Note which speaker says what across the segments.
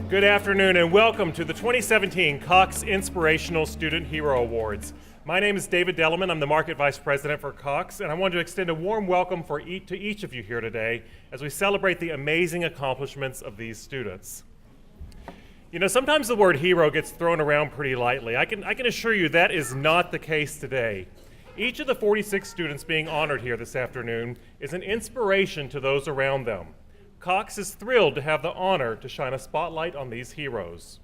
Speaker 1: Good afternoon and welcome to the 2017 Cox Inspirational Student Hero Awards. My name is David Delleman. I'm the Market Vice President for Cox, and I want to extend a warm welcome to each of you here today as we celebrate the amazing accomplishments of these students. You know, sometimes the word hero gets thrown around pretty lightly. I can assure you that is not the case today. Each of the 46 students being honored here this afternoon is an inspiration to those around them. Cox is thrilled to have the honor to shine a spotlight on these heroes.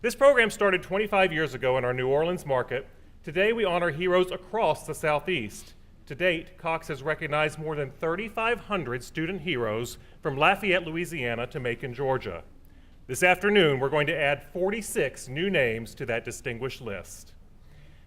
Speaker 1: This program started 25 years ago in our New Orleans market. Today we honor heroes across the Southeast. To date, Cox has recognized more than 3,500 student heroes from Lafayette, Louisiana to Macon, Georgia. This afternoon we're going to add 46 new names to that distinguished list.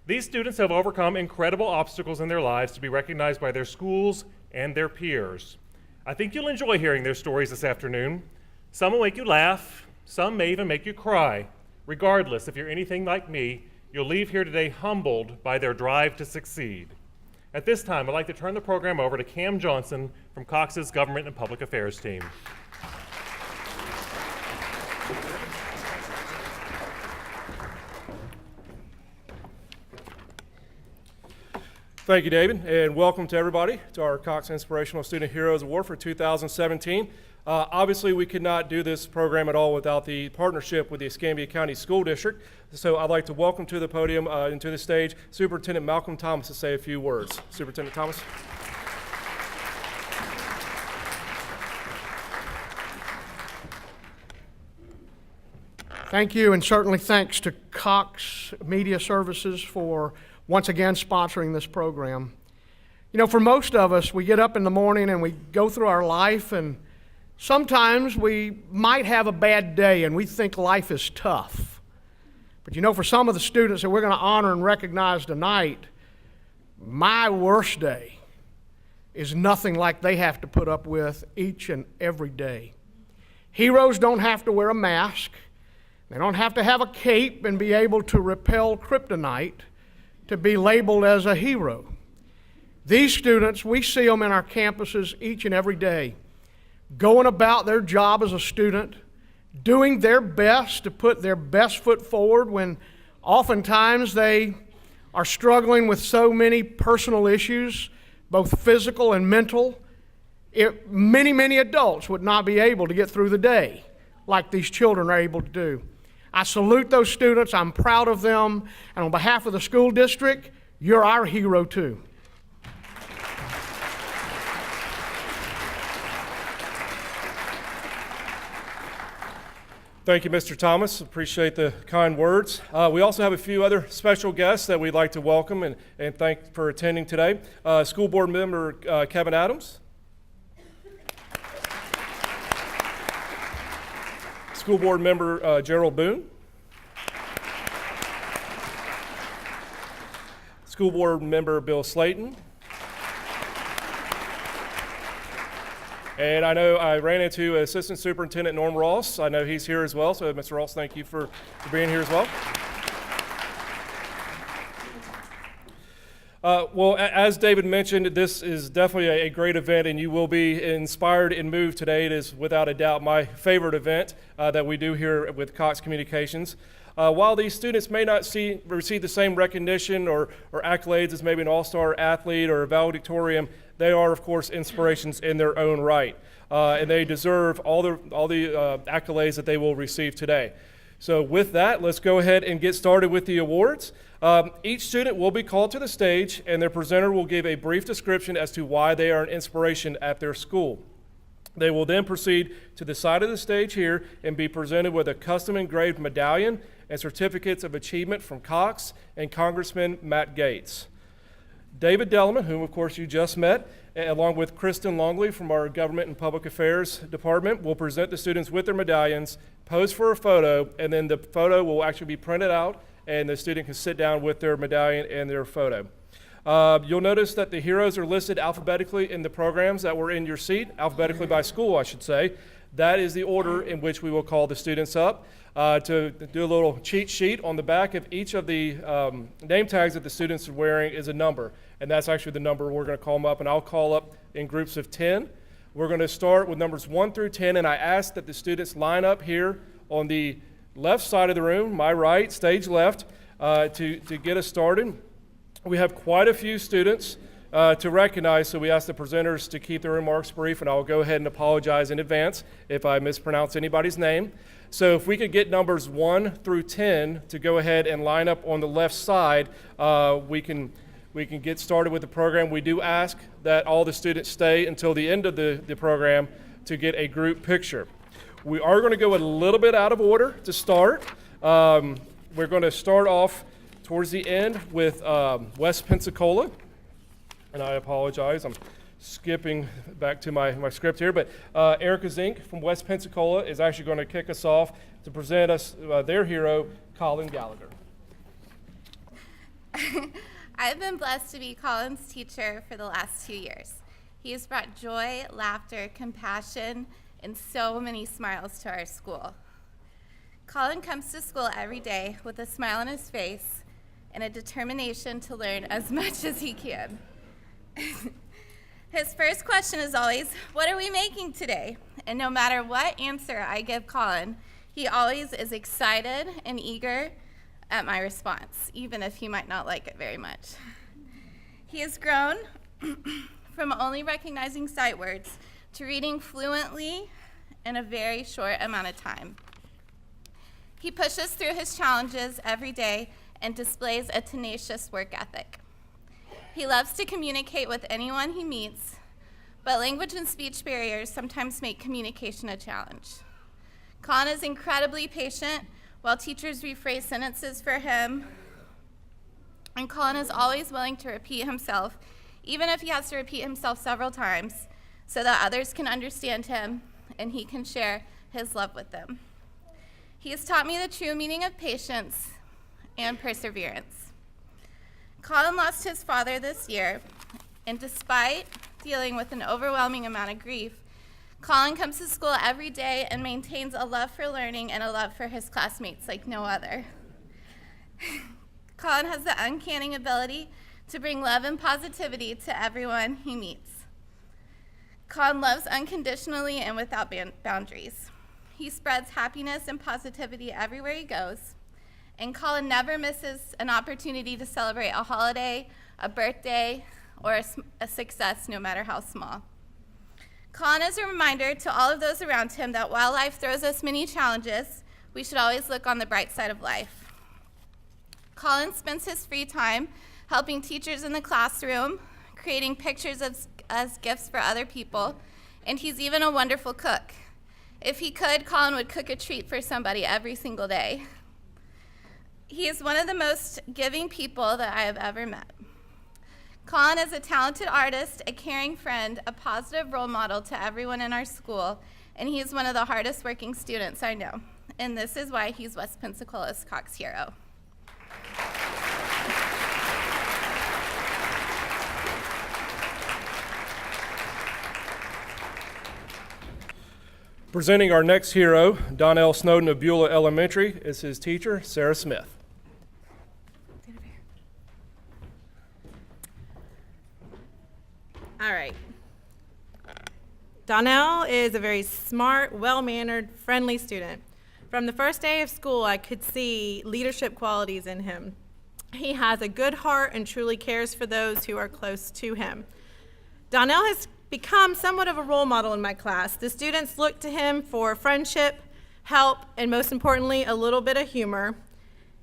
Speaker 1: These students have overcome incredible obstacles in their lives to be recognized by their schools and their peers. I think you'll enjoy hearing their stories this afternoon. Some will make you laugh, some may even make you cry. Regardless, if you're anything like me, you'll leave here today humbled by their drive to succeed. At this time, I'd like to turn the program over to Cam Johnson from Cox's Government and Public Affairs team.
Speaker 2: Thank you, David, and welcome to everybody to our Cox Inspirational Student Heroes Award for 2017. Obviously, we could not do this program at all without the partnership with the Escambia County School District. So I'd like to welcome to the podium and to the stage Superintendent Malcolm Thomas to say a few words. Superintendent Thomas.
Speaker 3: Thank you, and certainly thanks to Cox Media Services for once again sponsoring this program. You know, for most of us, we get up in the morning and we go through our life, and sometimes we might have a bad day and we think life is tough. But you know, for some of the students that we're going to honor and recognize tonight, my worst day is nothing like they have to put up with each and every day. Heroes don't have to wear a mask. They don't have to have a cape and be able to repel kryptonite to be labeled as a hero. These students, we see them in our campuses each and every day, going about their job as a student, doing their best to put their best foot forward when oftentimes they are struggling with so many personal issues, both physical and mental. Many adults would not be able to get through the day like these children are able to do. I salute those students. I'm proud of them. And on behalf of the school district, you're our hero too.
Speaker 2: Thank you, Mr. Thomas. Appreciate the kind words. We also have a few other special guests that we'd like to welcome and thank for attending today. School Board Member Kevin Adams. School Board Member Gerald Boone. School Board Member Bill Slayton. And I know I ran into Assistant Superintendent Norm Ross. I know he's here as well, so Mr. Ross, thank you for being here as well. Well, as David mentioned, this is definitely a great event, and you will be inspired and moved today. It is without a doubt my favorite event that we do here with Cox Communications. While these students may not receive the same recognition or accolades as maybe an all-star athlete or a valedictorian, they are, of course, inspirations in their own right, and they deserve all the accolades that they will receive today. So with that, let's go ahead and get started with the awards. Each student will be called to the stage, and their presenter will give a brief description as to why they are an inspiration at their school. They will then proceed to the side of the stage here and be presented with a custom engraved medallion and certificates of achievement from Cox and Congressman Matt Gaetz. David Delleman, whom of course you just met, along with Kristen Longley from our Government and Public Affairs Department, will present the students with their medallions, pose for a photo, and then the photo will actually be printed out and the student can sit down with their medallion and their photo. You'll notice that the heroes are listed alphabetically in the programs that were in your seat, alphabetically by school, I should say. That is the order in which we will call the students up. To do a little cheat sheet, on the back of each of the name tags that the students are wearing is a number, and that's actually the number we're going to call them up, and I'll call up in groups of 10. We're going to start with numbers 1 through 10, and I ask that the students line up here on the left side of the room, my right, stage left, to get us started. We have quite a few students to recognize, so we ask the presenters to keep their remarks brief, and I'll go ahead and apologize in advance if I mispronounce anybody's name. So if we could get numbers 1 through 10 to go ahead and line up on the left side, we can get started with the program. We do ask that all the students stay until the end of the program to get a group picture. We are going to go a little bit out of order to start. We're going to start off towards the end with West Pensacola. And I apologize, I'm skipping back to my script here, but Erica Zink from West Pensacola is actually going to kick us off to present us their hero, Colin Gallagher.
Speaker 4: I've been blessed to be Colin's teacher for the last 2 years. He has brought joy, laughter, compassion, and so many smiles to our school. Colin comes to school every day with a smile on his face and a determination to learn as much as he can. His first question is always, "What are we making today?" And no matter what answer I give Colin, he always is excited and eager at my response, even if he might not like it very much. He has grown from only recognizing sight words to reading fluently in a very short amount of time. He pushes through his challenges every day and displays a tenacious work ethic. He loves to communicate with anyone he meets, but language and speech barriers sometimes make communication a challenge. Colin is incredibly patient while teachers rephrase sentences for him, and Colin is always willing to repeat himself, even if he has to repeat himself several times, so that others can understand him and he can share his love with them. He has taught me the true meaning of patience and perseverance. Colin lost his father this year, and despite dealing with an overwhelming amount of grief, Colin comes to school every day and maintains a love for learning and a love for his classmates like no other. Colin has the uncanny ability to bring love and positivity to everyone he meets. Colin loves unconditionally and without boundaries. He spreads happiness and positivity everywhere he goes. And Colin never misses an opportunity to celebrate a holiday, a birthday, or a success, no matter how small. Colin is a reminder to all of those around him that while life throws us many challenges, we should always look on the bright side of life. Colin spends his free time helping teachers in the classroom, creating pictures as gifts for other people, and he's even a wonderful cook. If he could, Colin would cook a treat for somebody every single day. He is one of the most giving people that I have ever met. Colin is a talented artist, a caring friend, a positive role model to everyone in our school, and he is one of the hardest working students I know. And this is why he's West Pensacola's Cox hero.
Speaker 2: Presenting our next hero, Donnell Snowden of Beulah Elementary, is his teacher, Sarah Smith.
Speaker 5: All right. Donnell is a very smart, well-mannered, friendly student. From the first day of school, I could see leadership qualities in him. He has a good heart and truly cares for those who are close to him. Donnell has become somewhat of a role model in my class. The students look to him for friendship, help, and most importantly, a little bit of humor.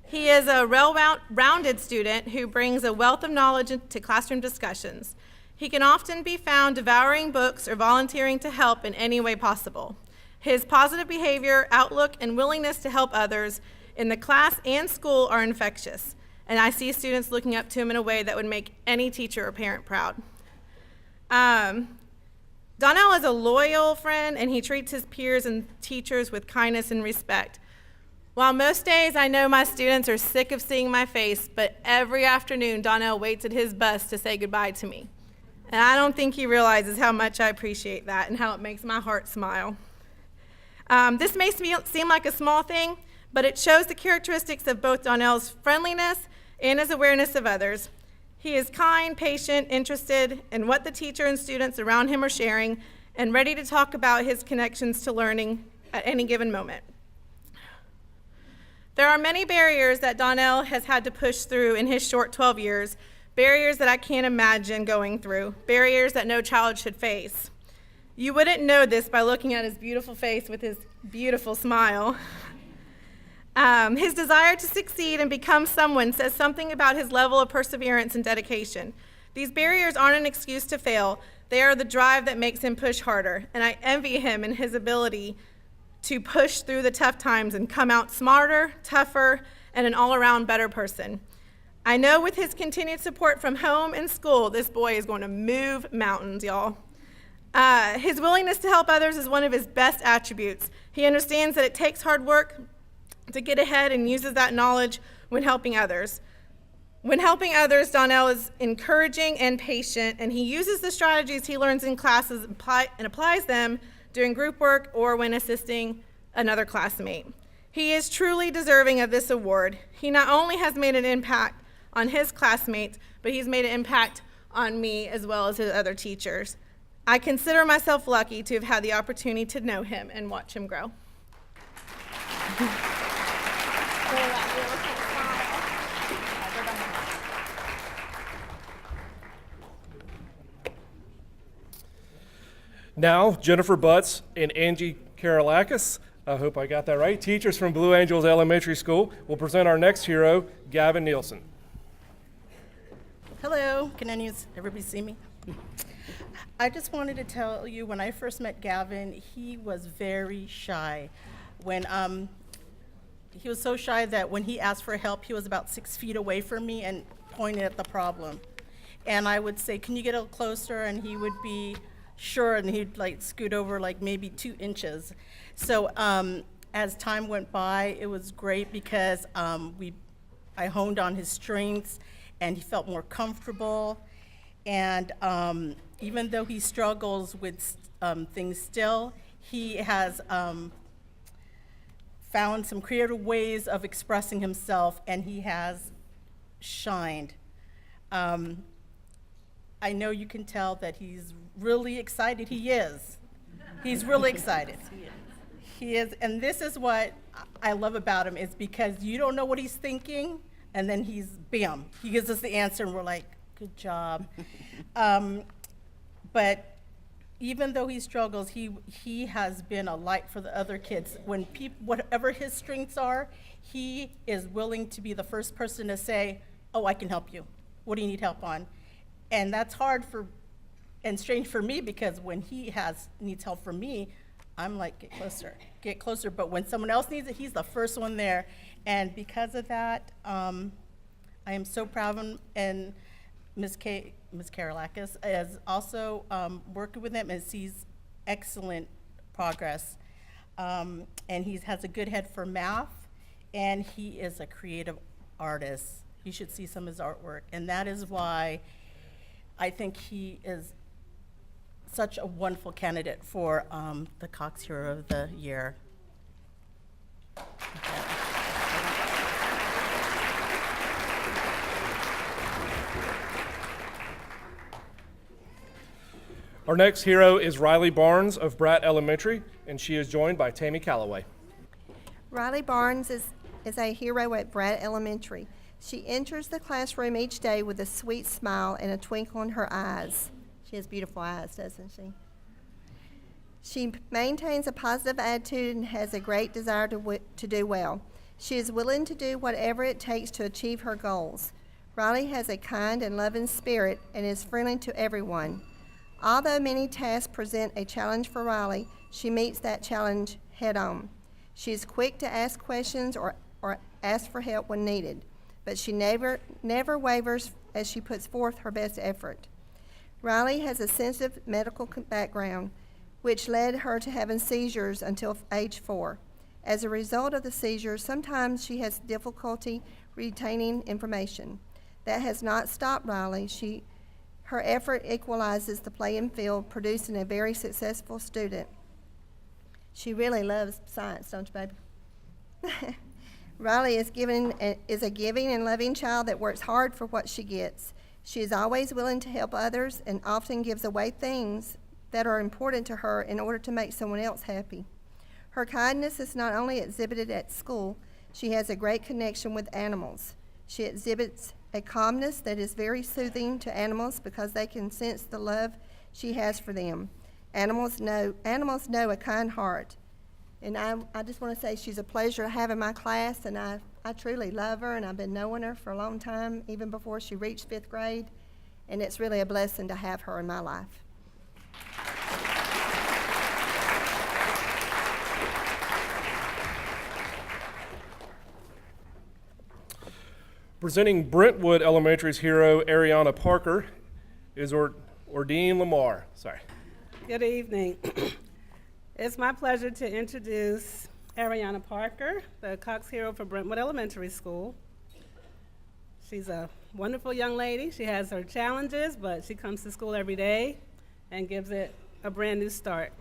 Speaker 5: He is a well-rounded student who brings a wealth of knowledge to classroom discussions. He can often be found devouring books or volunteering to help in any way possible. His positive behavior, outlook, and willingness to help others in the class and school are infectious, and I see students looking up to him in a way that would make any teacher or parent proud. Donnell is a loyal friend, and he treats his peers and teachers with kindness and respect. While most days I know my students are sick of seeing my face, but every afternoon Donnell waits at his bus to say goodbye to me. And I don't think he realizes how much I appreciate that and how it makes my heart smile. This may seem like a small thing, but it shows the characteristics of both Donnell's friendliness and his awareness of others. He is kind, patient, interested in what the teacher and students around him are sharing, and ready to talk about his connections to learning at any given moment. There are many barriers that Donnell has had to push through in his short 12 years, barriers that I can't imagine going through, barriers that no child should face. You wouldn't know this by looking at his beautiful face with his beautiful smile. His desire to succeed and become someone says something about his level of perseverance and dedication. These barriers aren't an excuse to fail. They are the drive that makes him push harder, and I envy him in his ability to push through the tough times and come out smarter, tougher, and an all-around better person. I know with his continued support from home and school, this boy is going to move mountains, y'all. His willingness to help others is one of his best attributes. He understands that it takes hard work to get ahead and uses that knowledge when helping others. When helping others, Donnell is encouraging and patient, and he uses the strategies he learns in classes and applies them during group work or when assisting another classmate. He is truly deserving of this award. He not only has made an impact on his classmates, but he's made an impact on me as well as his other teachers. I consider myself lucky to have had the opportunity to know him and watch him grow.
Speaker 2: Now, Jennifer Butts and Angie Karolakis, I hope I got that right, teachers from Blue Angels Elementary School, will present our next hero, Gavin Nielsen.
Speaker 6: Hello, can everybody see me? I just wanted to tell you, when I first met Gavin, he was very shy. He was so shy that when he asked for help, he was about 6 feet away from me and pointed at the problem. And I would say, can you get a little closer? And he would be sure, and he'd like scoot over like maybe 2 inches. So as time went by, it was great because I honed on his strengths, and he felt more comfortable. And even though he struggles with things still, he has found some creative ways of expressing himself, and he has shined. I know you can tell that he's really excited. He is. He's really excited. He is, and this is what I love about him, is because you don't know what he's thinking, and then he's, bam, he gives us the answer, and we're like, good job. But even though he struggles, he has been a light for the other kids. When whatever his strengths are, he is willing to be the first person to say, oh, I can help you. What do you need help on? And that's hard and strange for me, because when he needs help from me, I'm like, get closer. But when someone else needs it, he's the first one there. And because of that, I am so proud of him. And Ms. Karolakis is also working with him and sees excellent progress. And he has a good head for math, and he is a creative artist. You should see some of his artwork. And that is why I think he is such a wonderful candidate for the Cox Hero of the Year.
Speaker 2: Our next hero is Riley Barnes of Bratt Elementary, and she is joined by Tammy Calloway.
Speaker 7: Riley Barnes is a hero at Bratt Elementary. She enters the classroom each day with a sweet smile and a twinkle in her eyes. She has beautiful eyes, doesn't she? She maintains a positive attitude and has a great desire to do well. She is willing to do whatever it takes to achieve her goals. Riley has a kind and loving spirit and is friendly to everyone. Although many tasks present a challenge for Riley, she meets that challenge head-on. She is quick to ask questions or ask for help when needed, but she never wavers as she puts forth her best effort. Riley has a sensitive medical background, which led her to having seizures until age 4. As a result of the seizures, sometimes she has difficulty retaining information. That has not stopped Riley. Her effort equalizes the playing field, producing a very successful student. She really loves science, don't you, baby? Riley is a giving and loving child that works hard for what she gets. She is always willing to help others and often gives away things that are important to her in order to make someone else happy. Her kindness is not only exhibited at school, She has a great connection with animals. She exhibits a calmness that is very soothing to animals because they can sense the love she has for them. Animals know a kind heart. And I just want to say she's a pleasure to have in my class, and I truly love her, and I've been knowing her for a long time, even before she reached 5th grade, and it's really a blessing to have her in my life.
Speaker 2: Presenting Brentwood Elementary's hero, Ariana Parker, is Ordine Lamar. Sorry.
Speaker 8: Good evening. It's my pleasure to introduce Ariana Parker, the Cox hero for Brentwood Elementary School. She's a wonderful young lady. She has her challenges, but she comes to school every day and gives it a brand new start.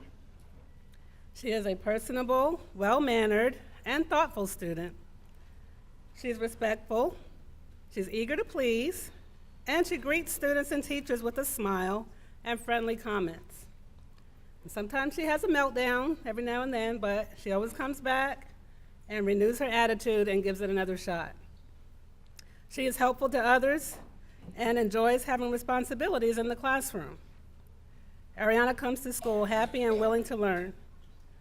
Speaker 8: She is a personable, well-mannered, and thoughtful student. She's respectful, she's eager to please, and she greets students and teachers with a smile and friendly comments. And sometimes she has a meltdown every now and then, but she always comes back and renews her attitude and gives it another shot. She is helpful to others and enjoys having responsibilities in the classroom. Ariana comes to school happy and willing to learn.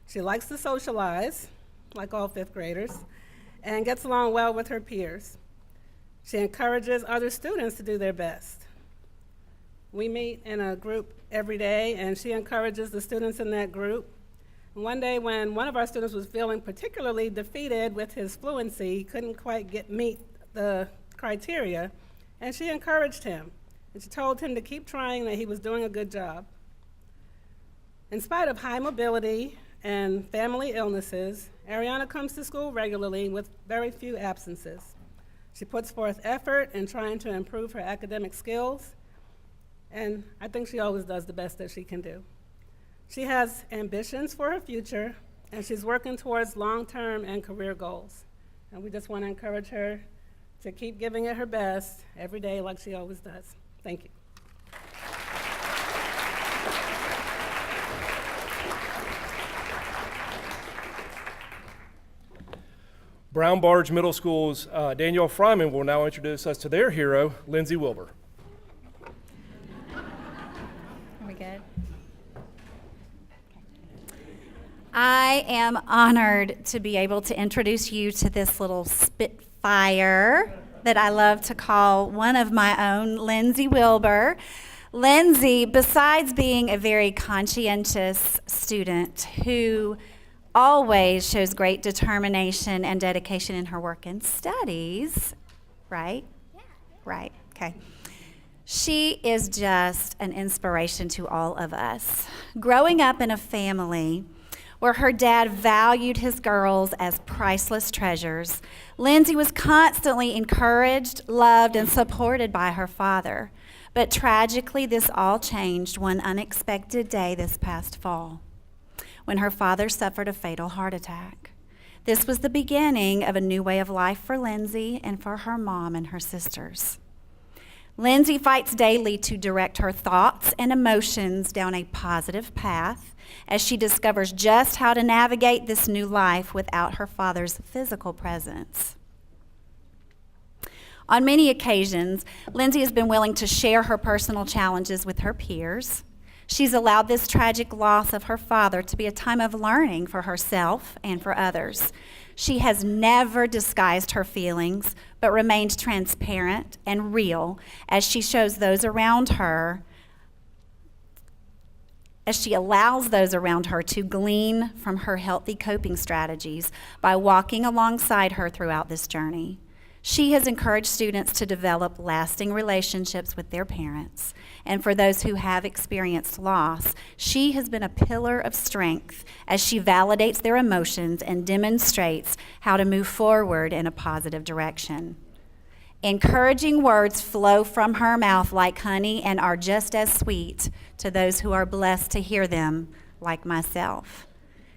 Speaker 8: She likes to socialize, like all 5th graders, and gets along well with her peers. She encourages other students to do their best. We meet in a group every day, and she encourages the students in that group. And one day when one of our students was feeling particularly defeated with his fluency, he couldn't quite meet the criteria, and she encouraged him. And she told him to keep trying, that he was doing a good job. In spite of high mobility and family illnesses, Ariana comes to school regularly with very few absences. She puts forth effort in trying to improve her academic skills, and I think she always does the best that she can do. She has ambitions for her future, and she's working towards long-term and career goals. And we just want to encourage her to keep giving it her best every day like she always does. Thank you.
Speaker 2: Brown Barge Middle School's Danielle Fryman will now introduce us to their hero, Lindsay Wilbur.
Speaker 9: Are we good? I am honored to be able to introduce you to this little spitfire that I love to call one of my own, Lindsay Wilbur. Lindsay, besides being a very conscientious student who always shows great determination and dedication in her work and studies, right? Yeah. Right, okay. She is just an inspiration to all of us. Growing up in a family where her dad valued his girls as priceless treasures, Lindsay was constantly encouraged, loved, and supported by her father. But tragically, this all changed one unexpected day this past fall, when her father suffered a fatal heart attack. This was the beginning of a new way of life for Lindsay and for her mom and her sisters. Lindsay fights daily to direct her thoughts and emotions down a positive path as she discovers just how to navigate this new life without her father's physical presence. On many occasions, Lindsay has been willing to share her personal challenges with her peers. She's allowed this tragic loss of her father to be a time of learning for herself and for others. She has never disguised her feelings, but remained transparent and real as she shows those around her, as she allows those around her to glean from her healthy coping strategies by walking alongside her throughout this journey. She has encouraged students to develop lasting relationships with their parents. And for those who have experienced loss, she has been a pillar of strength as she validates their emotions and demonstrates how to move forward in a positive direction. Encouraging words flow from her mouth like honey and are just as sweet to those who are blessed to hear them, like myself.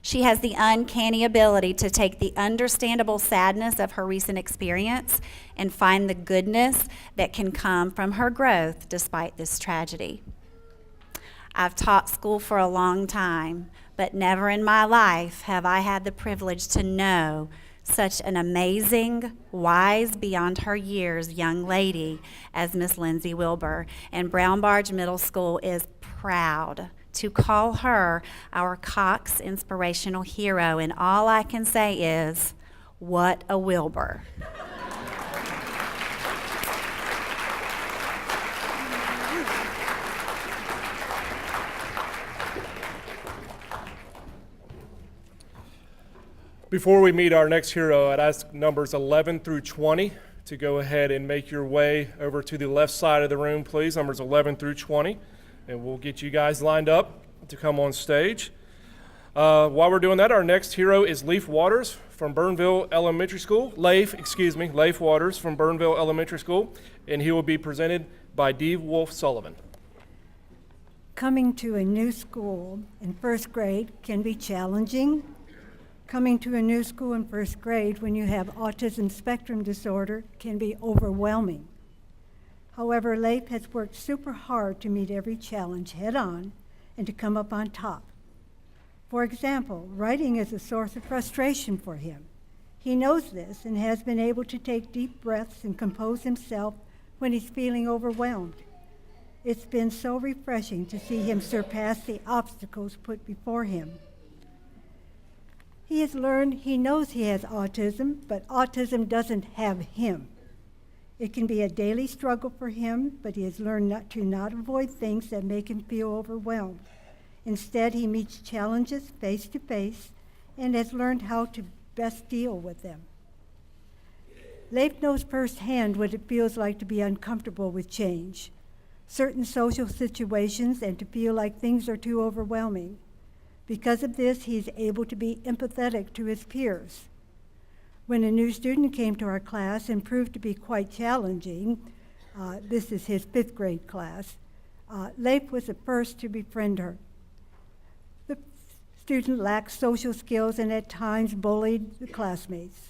Speaker 9: She has the uncanny ability to take the understandable sadness of her recent experience and find the goodness that can come from her growth despite this tragedy. I've taught school for a long time, but never in my life have I had the privilege to know such an amazing, wise, beyond her years young lady as Miss Lindsay Wilbur. And Brown Barge Middle School is proud to call her our Cox Inspirational Hero. And all I can say is, what a Wilbur.
Speaker 2: Before we meet our next hero, I'd ask numbers 11 through 20 to go ahead and make your way over to the left side of the room, please, numbers 11 through 20, and we'll get you guys lined up to come on stage. While we're doing that, our next hero is Leif Waters from Burnville Elementary School. Leif Waters from Burnville Elementary School, and he will be presented by Dee Wolf Sullivan.
Speaker 10: Coming to a new school in first grade can be challenging. Coming to a new school in first grade when you have autism spectrum disorder can be overwhelming. However, Leif has worked super hard to meet every challenge head on and to come up on top. For example, writing is a source of frustration for him. He knows this and has been able to take deep breaths and compose himself when he's feeling overwhelmed. It's been so refreshing to see him surpass the obstacles put before him. He has learned he knows he has autism, but autism doesn't have him. It can be a daily struggle for him, but he has learned not to avoid things that make him feel overwhelmed. Instead, he meets challenges face to face and has learned how to best deal with them. Leif knows firsthand what it feels like to be uncomfortable with change, certain social situations, and to feel like things are too overwhelming. Because of this, he's able to be empathetic to his peers. When a new student came to our class and proved to be quite challenging, this is his 5th grade class, Leif was the first to befriend her. The student lacked social skills and at times bullied the classmates.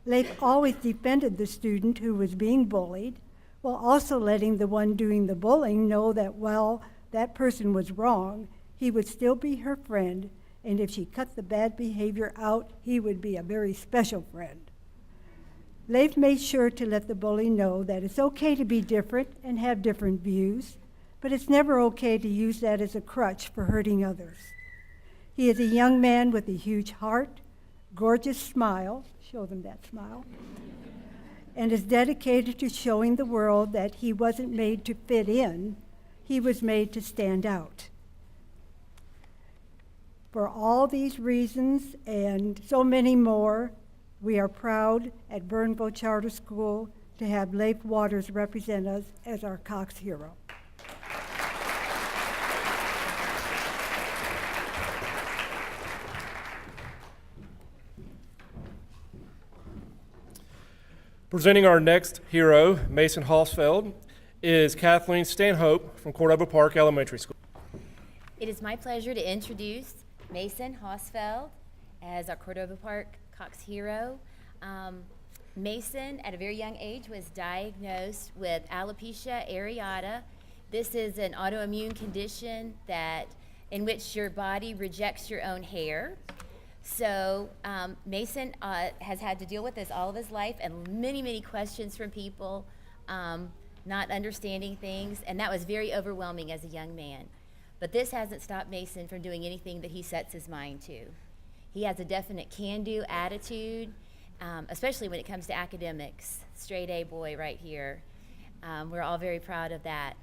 Speaker 10: Leif always defended the student who was being bullied, while also letting the one doing the bullying know that while that person was wrong, he would still be her friend, and if she cut the bad behavior out, he would be a very special friend. Leif made sure to let the bully know that it's okay to be different and have different views, but it's never okay to use that as a crutch for hurting others. He is a young man with a huge heart, gorgeous smile, show them that smile, and is dedicated to showing the world that he wasn't made to fit in, he was made to stand out. For all these reasons and so many more, we are proud at Burnville Charter School to have Leif Waters represent us as our Cox hero.
Speaker 2: Presenting our next hero, Mason Hosfeld, is Kathleen Stanhope from Cordova Park Elementary School.
Speaker 11: It is my pleasure to introduce Mason Hosfeld as our Cordova Park Cox hero. Mason, at a very young age, was diagnosed with alopecia areata. This is an autoimmune condition in which your body rejects your own hair. So Mason has had to deal with this all of his life, and many, many questions from people, not understanding things, and that was very overwhelming as a young man. But this hasn't stopped Mason from doing anything that he sets his mind to. He has a definite can-do attitude, especially when it comes to academics. Straight A boy right here. We're all very proud of that.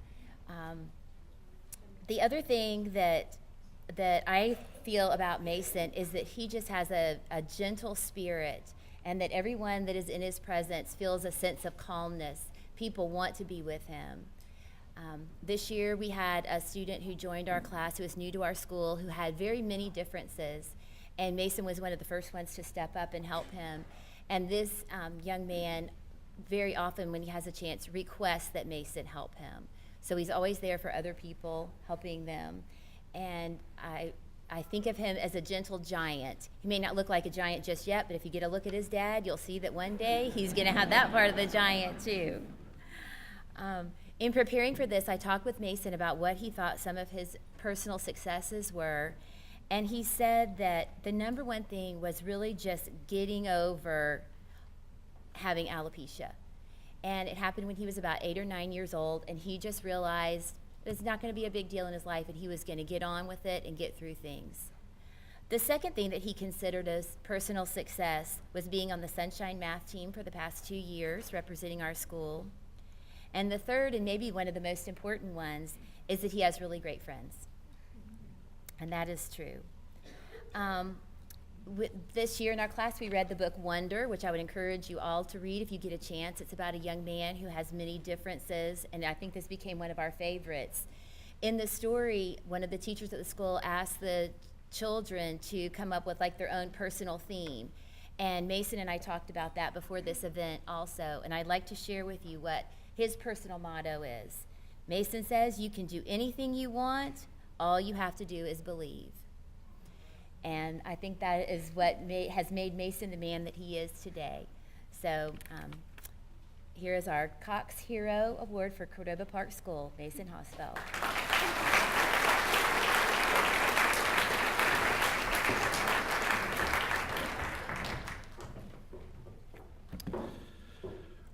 Speaker 11: The other thing that I feel about Mason is that he just has a gentle spirit, and that everyone that is in his presence feels a sense of calmness. People want to be with him. This year we had a student who joined our class who was new to our school who had very many differences, and Mason was one of the first ones to step up and help him. And this young man, very often when he has a chance, requests that Mason help him. So he's always there for other people, helping them. And I think of him as a gentle giant. He may not look like a giant just yet, but if you get a look at his dad, you'll see that one day he's going to have that part of the giant too. In preparing for this, I talked with Mason about what he thought some of his personal successes were, And he said that the number one thing was really just getting over having alopecia. And it happened when he was about 8 or 9 years old, and he just realized it's not going to be a big deal in his life, and he was going to get on with it and get through things. The second thing that he considered as personal success was being on the Sunshine Math team for the past 2 years, representing our school. And the third, and maybe one of the most important ones, is that he has really great friends. And that is true. This year in our class, we read the book Wonder, which I would encourage you all to read if you get a chance. It's about a young man who has many differences, and I think this became one of our favorites. In the story, one of the teachers at the school asked the children to come up with like their own personal theme. And Mason and I talked about that before this event also, and I'd like to share with you what his personal motto is. Mason says, "You can do anything you want, all you have to do is believe." And I think that is what has made Mason the man that he is today. So here is our Cox Hero Award for Cordova Park School, Mason Hosfeld.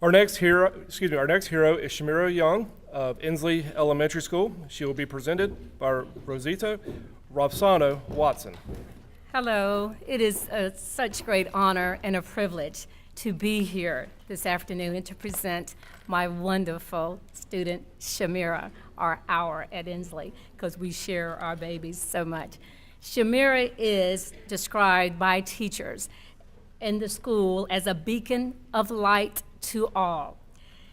Speaker 2: Our next hero is Shamira Young of Inslee Elementary School. She will be presented by Rosita Robsano Watson.
Speaker 12: Hello, it is such great honor and a privilege to be here this afternoon and to present my wonderful student Shamira, our hour at Inslee, because we share our babies so much. Shamira is described by teachers in the school as a beacon of light to all.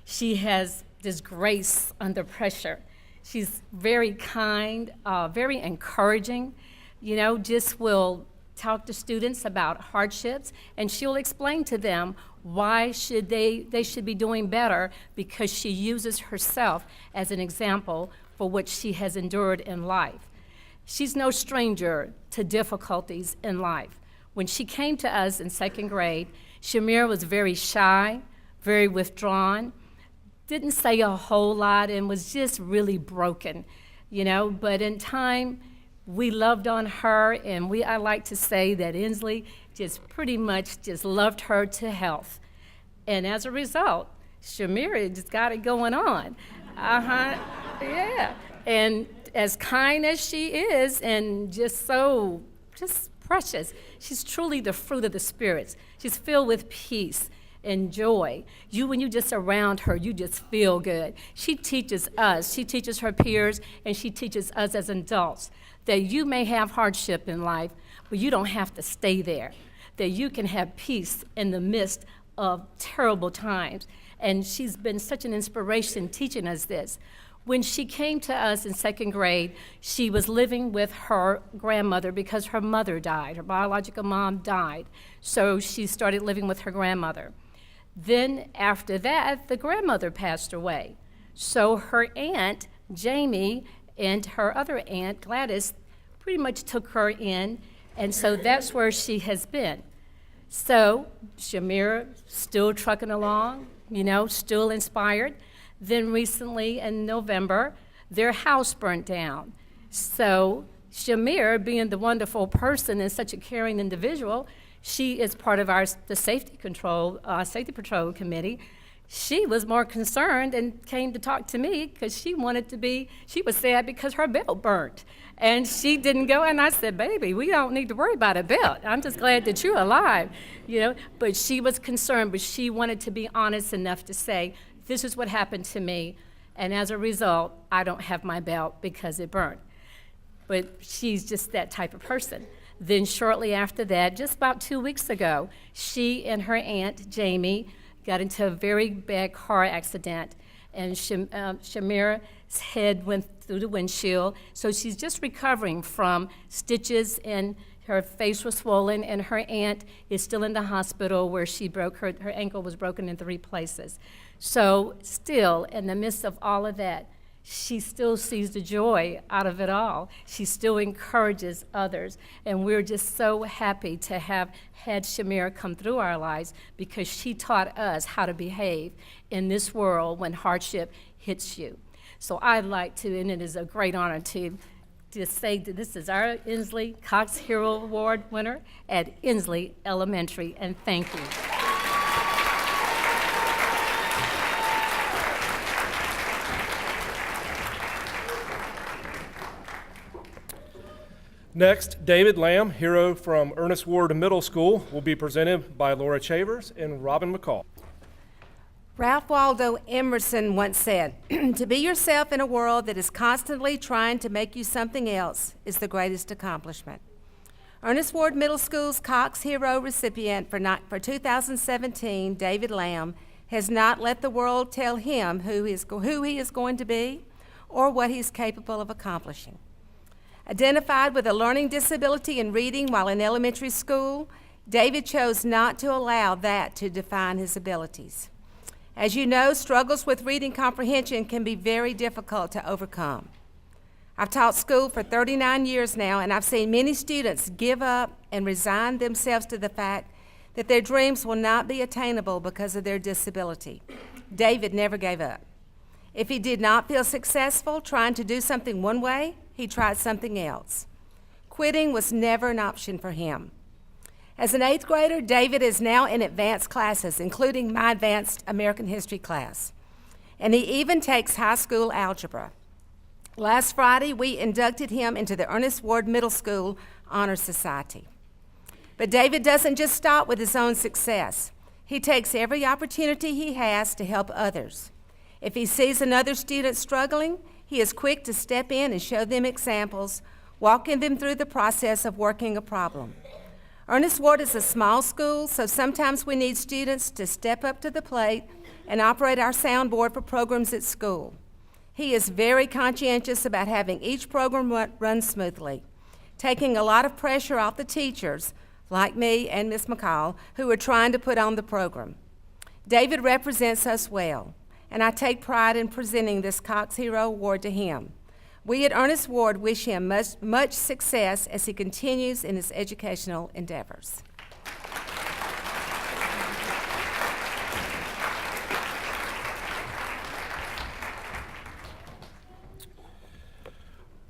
Speaker 12: She has this grace under pressure. She's very kind, very encouraging, just will talk to students about hardships, and she'll explain to them why they should be doing better, because she uses herself as an example for what she has endured in life. She's no stranger to difficulties in life. When she came to us in second grade, Shamira was very shy, very withdrawn, didn't say a whole lot, and was just really broken, but in time, we loved on her, and I like to say that Inslee just pretty much just loved her to health. And as a result, Shamira just got it going on. Yeah. And as kind as she is, and just precious, she's truly the fruit of the spirits. She's filled with peace and joy. When you just around her, you just feel good. She teaches us, she teaches her peers, and she teaches us as adults that you may have hardship in life, but you don't have to stay there, that you can have peace in the midst of terrible times. And she's been such an inspiration teaching us this. When she came to us in second grade, she was living with her grandmother because her mother died. Her biological mom died. So she started living with her grandmother. Then after that, the grandmother passed away. So her aunt, Jamie, and her other aunt, Gladys, pretty much took her in, and so that's where she has been. So Shamira still trucking along, still inspired. Then recently in November, their house burnt down. So Shamira, being the wonderful person and such a caring individual, she is part of the safety patrol committee. She was more concerned and came to talk to me because she was sad because her belt burnt. And she didn't go, and I said, "Baby, we don't need to worry about a belt. I'm just glad that you're alive." But she was concerned, but she wanted to be honest enough to say, "This is what happened to me, and as a result, I don't have my belt because it burnt." But she's just that type of person. Then shortly after that, just about 2 weeks ago, she and her aunt, Jamie, got into a very bad car accident, and Shamira's head went through the windshield. So she's just recovering from stitches, and her face was swollen, and her aunt is still in the hospital where her ankle was broken in 3 places. So still, in the midst of all of that, she still sees the joy out of it all. She still encourages others. And we're just so happy to have had Shamira come through our lives, because she taught us how to behave in this world when hardship hits you. So I'd like to, and it is a great honor to to say that this is our Inslee Cox Hero Award winner at Inslee Elementary, and thank you.
Speaker 2: Next, David Lamb, hero from Ernest Ward Middle School, will be presented by Laura Chavers and Robin McCall.
Speaker 13: Ralph Waldo Emerson once said, "To be yourself in a world that is constantly trying to make you something else is the greatest accomplishment." Ernest Ward Middle School's Cox Hero recipient for 2017, David Lamb, has not let the world tell him who he is going to be or what he's capable of accomplishing. Identified with a learning disability in reading while in elementary school, David chose not to allow that to define his abilities. As you know, struggles with reading comprehension can be very difficult to overcome. I've taught school for 39 years now, and I've seen many students give up and resign themselves to the fact that their dreams will not be attainable because of their disability. David never gave up. If he did not feel successful trying to do something one way, he tried something else. Quitting was never an option for him. As an 8th grader, David is now in advanced classes, including my advanced American history class. And he even takes high school algebra. Last Friday, we inducted him into the Ernest Ward Middle School Honor Society. But David doesn't just stop with his own success. He takes every opportunity he has to help others. If he sees another student struggling, he is quick to step in and show them examples, walking them through the process of working a problem. Ernest Ward is a small school, so sometimes we need students to step up to the plate and operate our soundboard for programs at school. He is very conscientious about having each program run smoothly, taking a lot of pressure off the teachers, like me and Ms. McCall, who are trying to put on the program. David represents us well, and I take pride in presenting this Cox Hero Award to him. We at Ernest Ward wish him much success as he continues in his educational endeavors.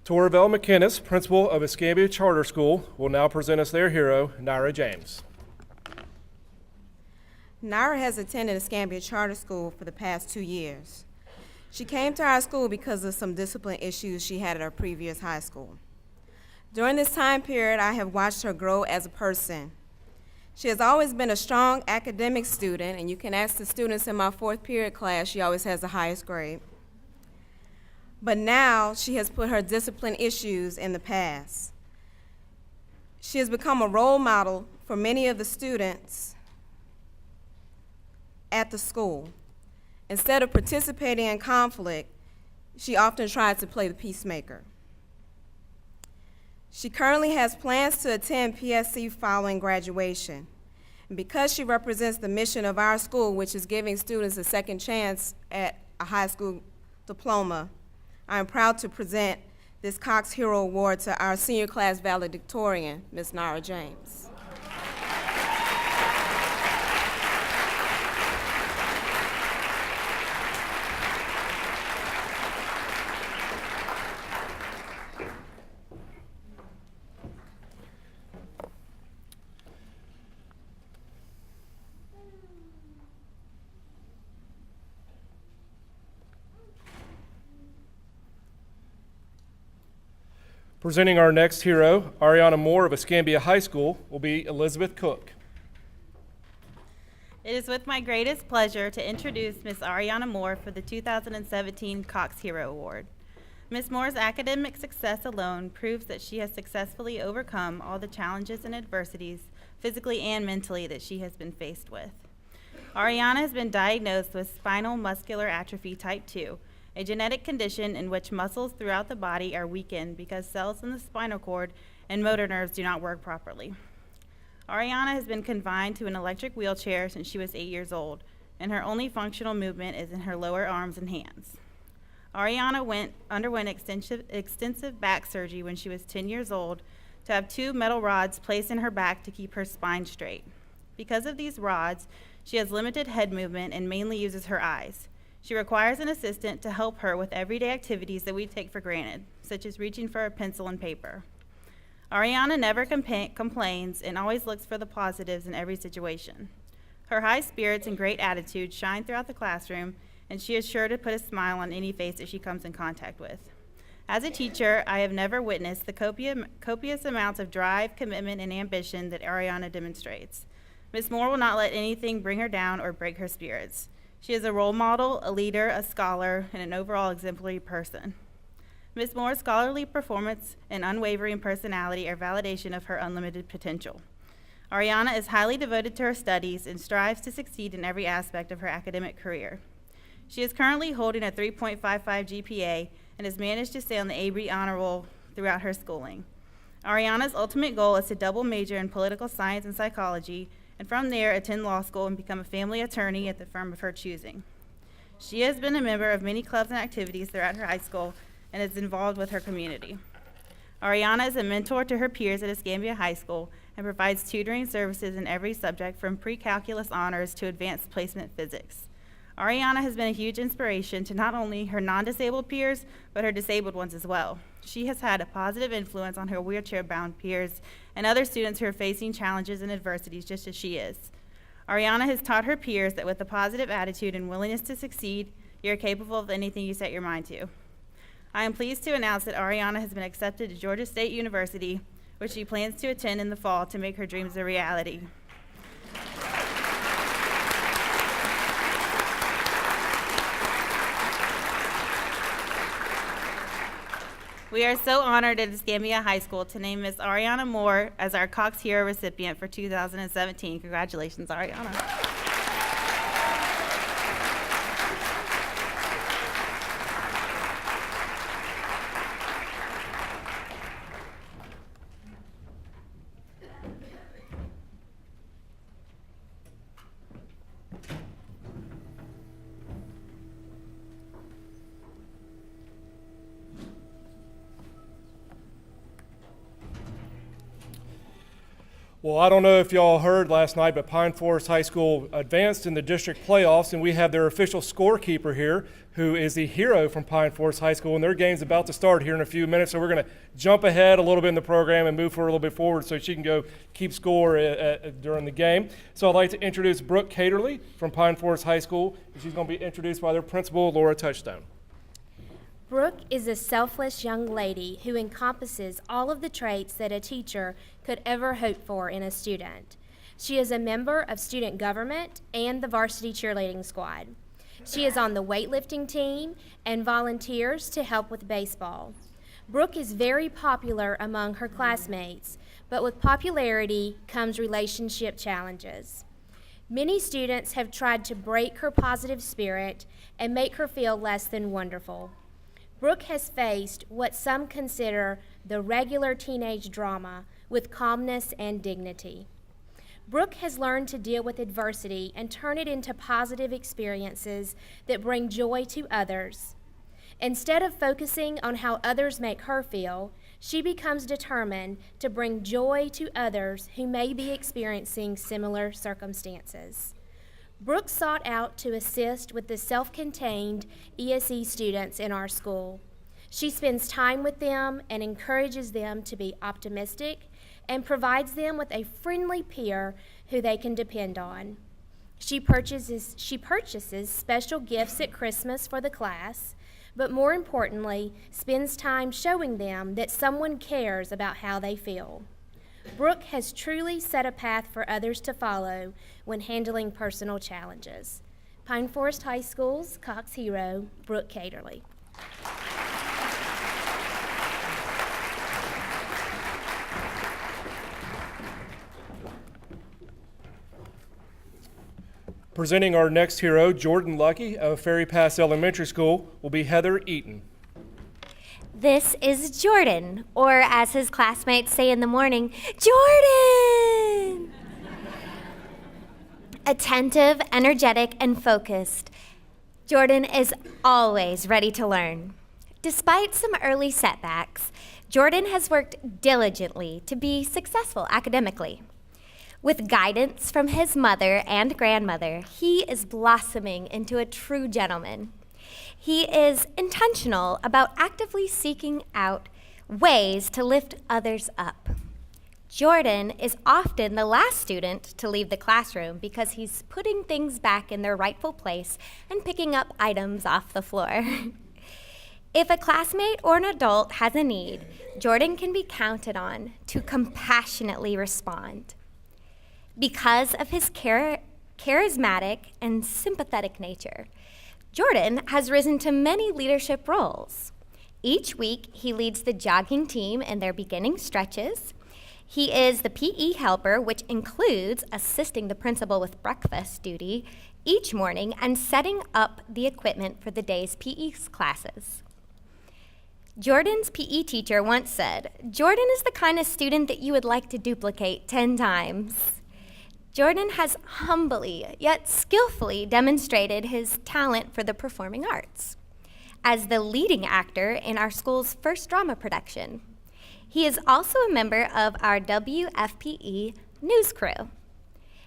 Speaker 2: Torvell McInnes, principal of Escambia Charter School, will now present us their hero, Naira James.
Speaker 14: Naira has attended Escambia Charter School for the past 2 years. She came to our school because of some discipline issues she had at her previous high school. During this time period, I have watched her grow as a person. She has always been a strong academic student, and you can ask the students in my 4th period class, she always has the highest grade. But now she has put her discipline issues in the past. She has become a role model for many of the students at the school. Instead of participating in conflict, she often tried to play the peacemaker. She currently has plans to attend PSC following graduation. And because she represents the mission of our school, which is giving students a second chance at a high school diploma, I am proud to present this Cox Hero Award to our senior class valedictorian, Ms. Naira James.
Speaker 2: Presenting our next hero, Ariana Moore of Escambia High School, will be Elizabeth Cook.
Speaker 15: It is with my greatest pleasure to introduce Ms. Ariana Moore for the 2017 Cox Hero Award. Ms. Moore's academic success alone proves that she has successfully overcome all the challenges and adversities, physically and mentally, that she has been faced with. Ariana has been diagnosed with spinal muscular atrophy type 2, a genetic condition in which muscles throughout the body are weakened because cells in the spinal cord and motor nerves do not work properly. Ariana has been confined to an electric wheelchair since she was 8 years old, and her only functional movement is in her lower arms and hands. Ariana underwent extensive back surgery when she was 10 years old to have 2 metal rods placed in her back to keep her spine straight. Because of these rods, she has limited head movement and mainly uses her eyes. She requires an assistant to help her with everyday activities that we take for granted, such as reaching for a pencil and paper. Ariana never complains and always looks for the positives in every situation. Her high spirits and great attitude shine throughout the classroom, and she is sure to put a smile on any face that she comes in contact with. As a teacher, I have never witnessed the copious amounts of drive, commitment, and ambition that Ariana demonstrates. Ms. Moore will not let anything bring her down or break her spirits. She is a role model, a leader, a scholar, and an overall exemplary person. Ms. Moore's scholarly performance and unwavering personality are validation of her unlimited potential. Ariana is highly devoted to her studies and strives to succeed in every aspect of her academic career. She is currently holding a 3.55 GPA and has managed to stay on the AB honor roll throughout her schooling. Ariana's ultimate goal is to double major in political science and psychology, and from there attend law school and become a family attorney at the firm of her choosing. She has been a member of many clubs and activities throughout her high school and is involved with her community. Ariana is a mentor to her peers at Escambia High School and provides tutoring services in every subject from pre-calculus honors to advanced placement physics. Ariana has been a huge inspiration to not only her non-disabled peers, but her disabled ones as well. She has had a positive influence on her wheelchair-bound peers and other students who are facing challenges and adversities just as she is. Ariana has taught her peers that with a positive attitude and willingness to succeed, you're capable of anything you set your mind to. I am pleased to announce that Ariana has been accepted to Georgia State University, which she plans to attend in the fall to make her dreams a reality. We are so honored at Escambia High School to name Ms. Ariana Moore as our Cox Hero recipient for 2017. Congratulations, Ariana.
Speaker 2: Well, I don't know if y'all heard last night, but Pine Forest High School advanced in the district playoffs, and we have their official scorekeeper here, who is the hero from Pine Forest High School, and their game's about to start here in a few minutes, so we're going to jump ahead a little bit in the program and move her a little bit forward so she can go keep score during the game. So I'd like to introduce Brooke Caterly from Pine Forest High School. She's going to be introduced by their principal, Laura Touchstone.
Speaker 16: Brooke is a selfless young lady who encompasses all of the traits that a teacher could ever hope for in a student. She is a member of student government and the varsity cheerleading squad. She is on the weightlifting team and volunteers to help with baseball. Brooke is very popular among her classmates, but with popularity comes relationship challenges. Many students have tried to break her positive spirit and make her feel less than wonderful. Brooke has faced what some consider the regular teenage drama with calmness and dignity. Brooke has learned to deal with adversity and turn it into positive experiences that bring joy to others. Instead of focusing on how others make her feel, she becomes determined to bring joy to others who may be experiencing similar circumstances. Brooke sought out to assist with the self-contained ESE students in our school. She spends time with them and encourages them to be optimistic and provides them with a friendly peer who they can depend on. She purchases special gifts at Christmas for the class, but more importantly, spends time showing them that someone cares about how they feel. Brooke has truly set a path for others to follow when handling personal challenges. Pine Forest High School's Cox hero, Brooke Caterly.
Speaker 2: Presenting our next hero, Jordan Lucky of Ferry Pass Elementary School, will be Heather Eaton.
Speaker 17: This is Jordan, or as his classmates say in the morning, Jordan! Attentive, energetic, and focused, Jordan is always ready to learn. Despite some early setbacks, Jordan has worked diligently to be successful academically. With guidance from his mother and grandmother, he is blossoming into a true gentleman. He is intentional about actively seeking out ways to lift others up. Jordan is often the last student to leave the classroom because he's putting things back in their rightful place and picking up items off the floor. If a classmate or an adult has a need, Jordan can be counted on to compassionately respond. Because of his charismatic and sympathetic nature, Jordan has risen to many leadership roles. Each week, he leads the jogging team in their beginning stretches. He is the PE helper, which includes assisting the principal with breakfast duty each morning and setting up the equipment for the day's PE classes. Jordan's PE teacher once said, "Jordan is the kind of student that you would like to duplicate 10 times." Jordan has humbly yet skillfully demonstrated his talent for the performing arts as the leading actor in our school's first drama production. He is also a member of our WFPE news crew.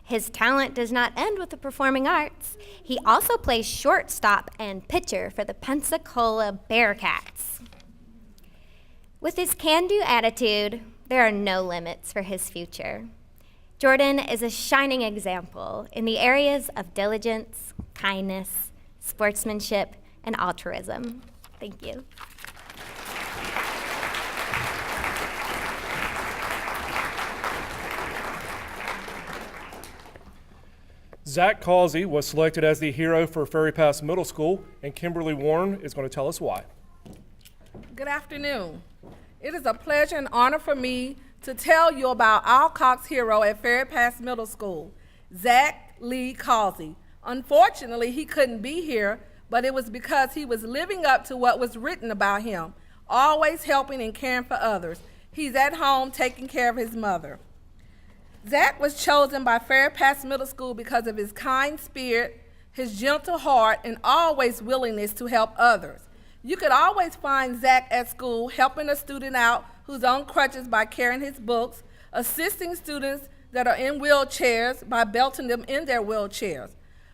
Speaker 17: His talent does not end with the performing arts. He also plays shortstop and pitcher for the Pensacola Bearcats. With his can-do attitude, there are no limits for his future. Jordan is a shining example in the areas of diligence, kindness, sportsmanship, and altruism. Thank you.
Speaker 2: Zach Causey was selected as the hero for Ferry Pass Middle School, and Kimberly Warren is going to tell us why.
Speaker 18: Good afternoon. It is a pleasure and honor for me to tell you about our Cox hero at Ferry Pass Middle School, Zach Lee Causey. Unfortunately, he couldn't be here, but it was because he was living up to what was written about him, always helping and caring for others. He's at home taking care of his mother. Zach was chosen by Ferry Pass Middle School because of his kind spirit, his gentle heart, and always willingness to help others. You could always find Zach at school helping a student out who's on crutches by carrying his books, assisting students that are in wheelchairs by belting them in their wheelchairs.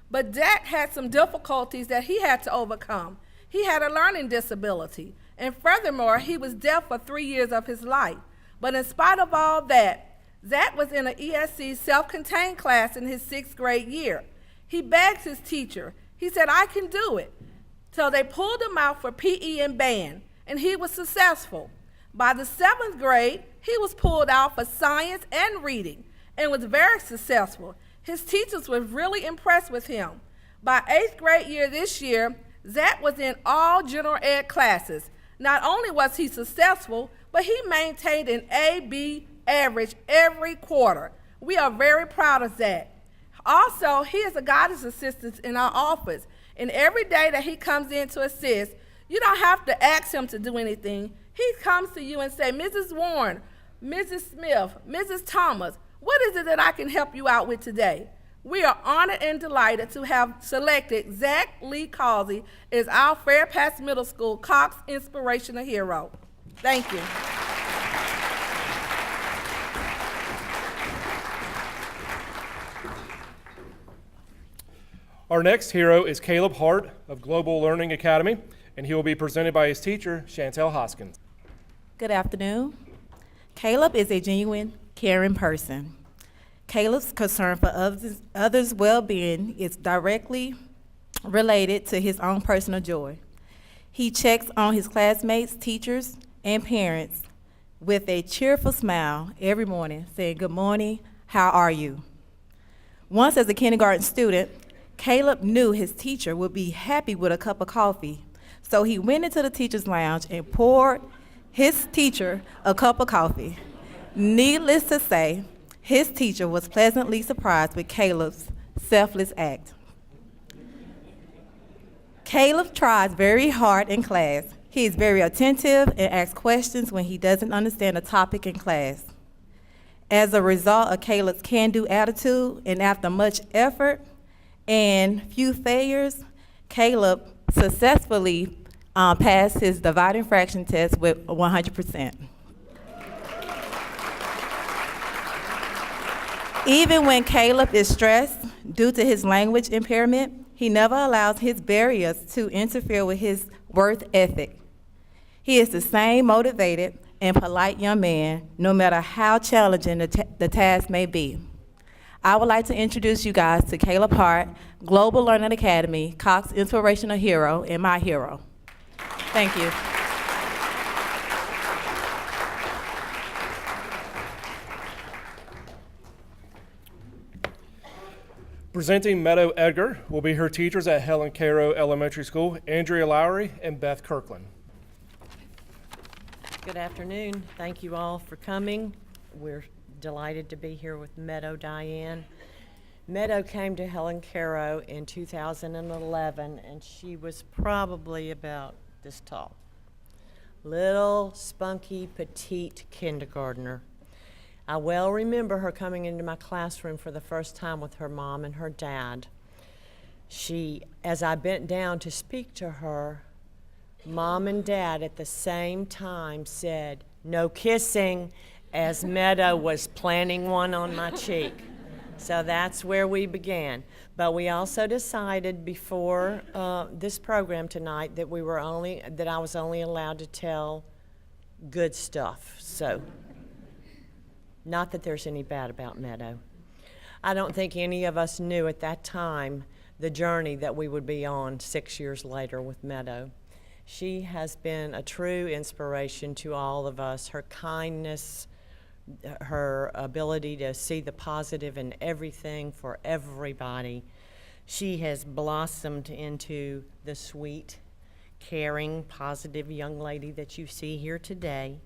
Speaker 18: But Zach had some difficulties that he had to overcome. He had a learning disability, and furthermore, he was deaf for 3 years of his life. But in spite of all that, Zach was in an ESC self-contained class in his 6th grade year. He begged his teacher. He said, "I can do it." So they pulled him out for PE and band, and he was successful. By the 7th grade, he was pulled out for science and reading and was very successful. His teachers were really impressed with him. By 8th grade year this year, Zach was in all general ed classes. Not only was he successful, but he maintained an A-B average every quarter. We are very proud of Zach. Also, he is a guidance assistant in our office, and every day that he comes in to assist, you don't have to ask him to do anything. He comes to you and say, "Mrs. Warren, Mrs. Smith, Mrs. Thomas, what is it that I can help you out with today?" We are honored and delighted to have selected Zach Lee Causey as our Fair Pass Middle School Cox Inspirational Hero. Thank you.
Speaker 2: Our next hero is Caleb Hart of Global Learning Academy, and he will be presented by his teacher, Chantel Hoskins.
Speaker 19: Good afternoon. Caleb is a genuine, caring person. Caleb's concern for others' well-being is directly related to his own personal joy. He checks on his classmates, teachers, and parents with a cheerful smile every morning, saying, "Good morning, how are you?" Once as a kindergarten student, Caleb knew his teacher would be happy with a cup of coffee, so he went into the teacher's lounge and poured his teacher a cup of coffee. Needless to say, his teacher was pleasantly surprised with Caleb's selfless act. Caleb tries very hard in class. He is very attentive and asks questions when he doesn't understand a topic in class. As a result of Caleb's can-do attitude, and after much effort and few failures, Caleb successfully passed his dividing fraction test with 100%. Even when Caleb is stressed due to his language impairment, He never allows his barriers to interfere with his work ethic. He is the same motivated and polite young man, no matter how challenging the task may be. I would like to introduce you guys to Caleb Hart, Global Learning Academy, Cox Inspirational Hero, and my hero. Thank you.
Speaker 2: Presenting Meadow Edgar will be her teachers at Helen Cairo Elementary School, Andrea Lowry and Beth Kirkland.
Speaker 20: Good afternoon. Thank you all for coming. We're delighted to be here with Meadow Diane. Meadow came to Helen Cairo in 2011, and she was probably about this tall. Little, spunky, petite kindergartner. I well remember her coming into my classroom for the first time with her mom and her dad. As I bent down to speak to her, Mom and Dad at the same time said, "No kissing," as Meadow was planting one on my cheek. So that's where we began. But we also decided before this program tonight that I was only allowed to tell good stuff. So, not that there's any bad about Meadow. I don't think any of us knew at that time the journey that we would be on 6 years later with Meadow. She has been a true inspiration to all of us. Her kindness, her ability to see the positive in everything for everybody. She has blossomed into the sweet, caring, positive young lady that you see here today.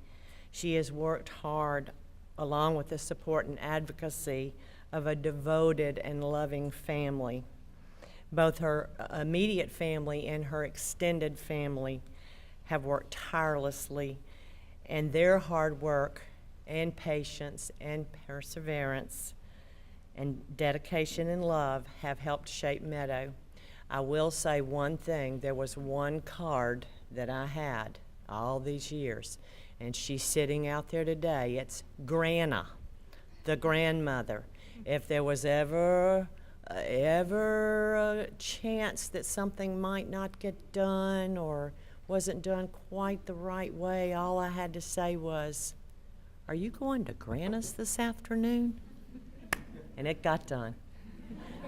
Speaker 20: She has worked hard along with the support and advocacy of a devoted and loving family. Both her immediate family and her extended family have worked tirelessly, and their hard work and patience and perseverance and dedication and love have helped shape Meadow. I will say one thing, there was one card that I had all these years, and she's sitting out there today. It's Grandma, the grandmother. If there was ever a chance that something might not get done or wasn't done quite the right way, all I had to say was, "Are you going to Grandma's this afternoon?" And it got done.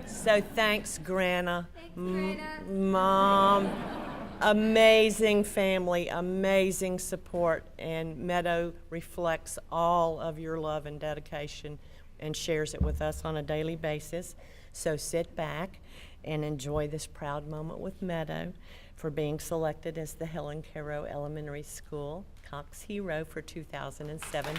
Speaker 20: So thanks, Grandma. Mom, amazing family, amazing support, and Meadow reflects all of your love and dedication and shares it with us on a daily basis. So sit back and enjoy this proud moment with Meadow for being selected as the Helen Cairo Elementary School Cox Hero for 2017.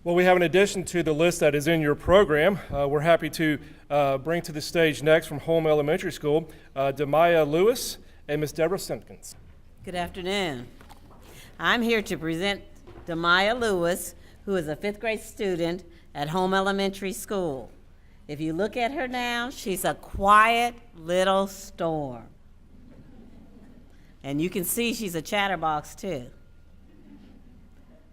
Speaker 2: Well, we have an addition to the list that is in your program. We're happy to bring to the stage next from Holm Elementary School, Demaya Lewis and Miss Deborah Simpkins.
Speaker 21: Good afternoon. I'm here to present Demaya Lewis, who is a 5th grade student at Holm Elementary School. If you look at her now, she's a quiet little storm. And you can see she's a chatterbox too.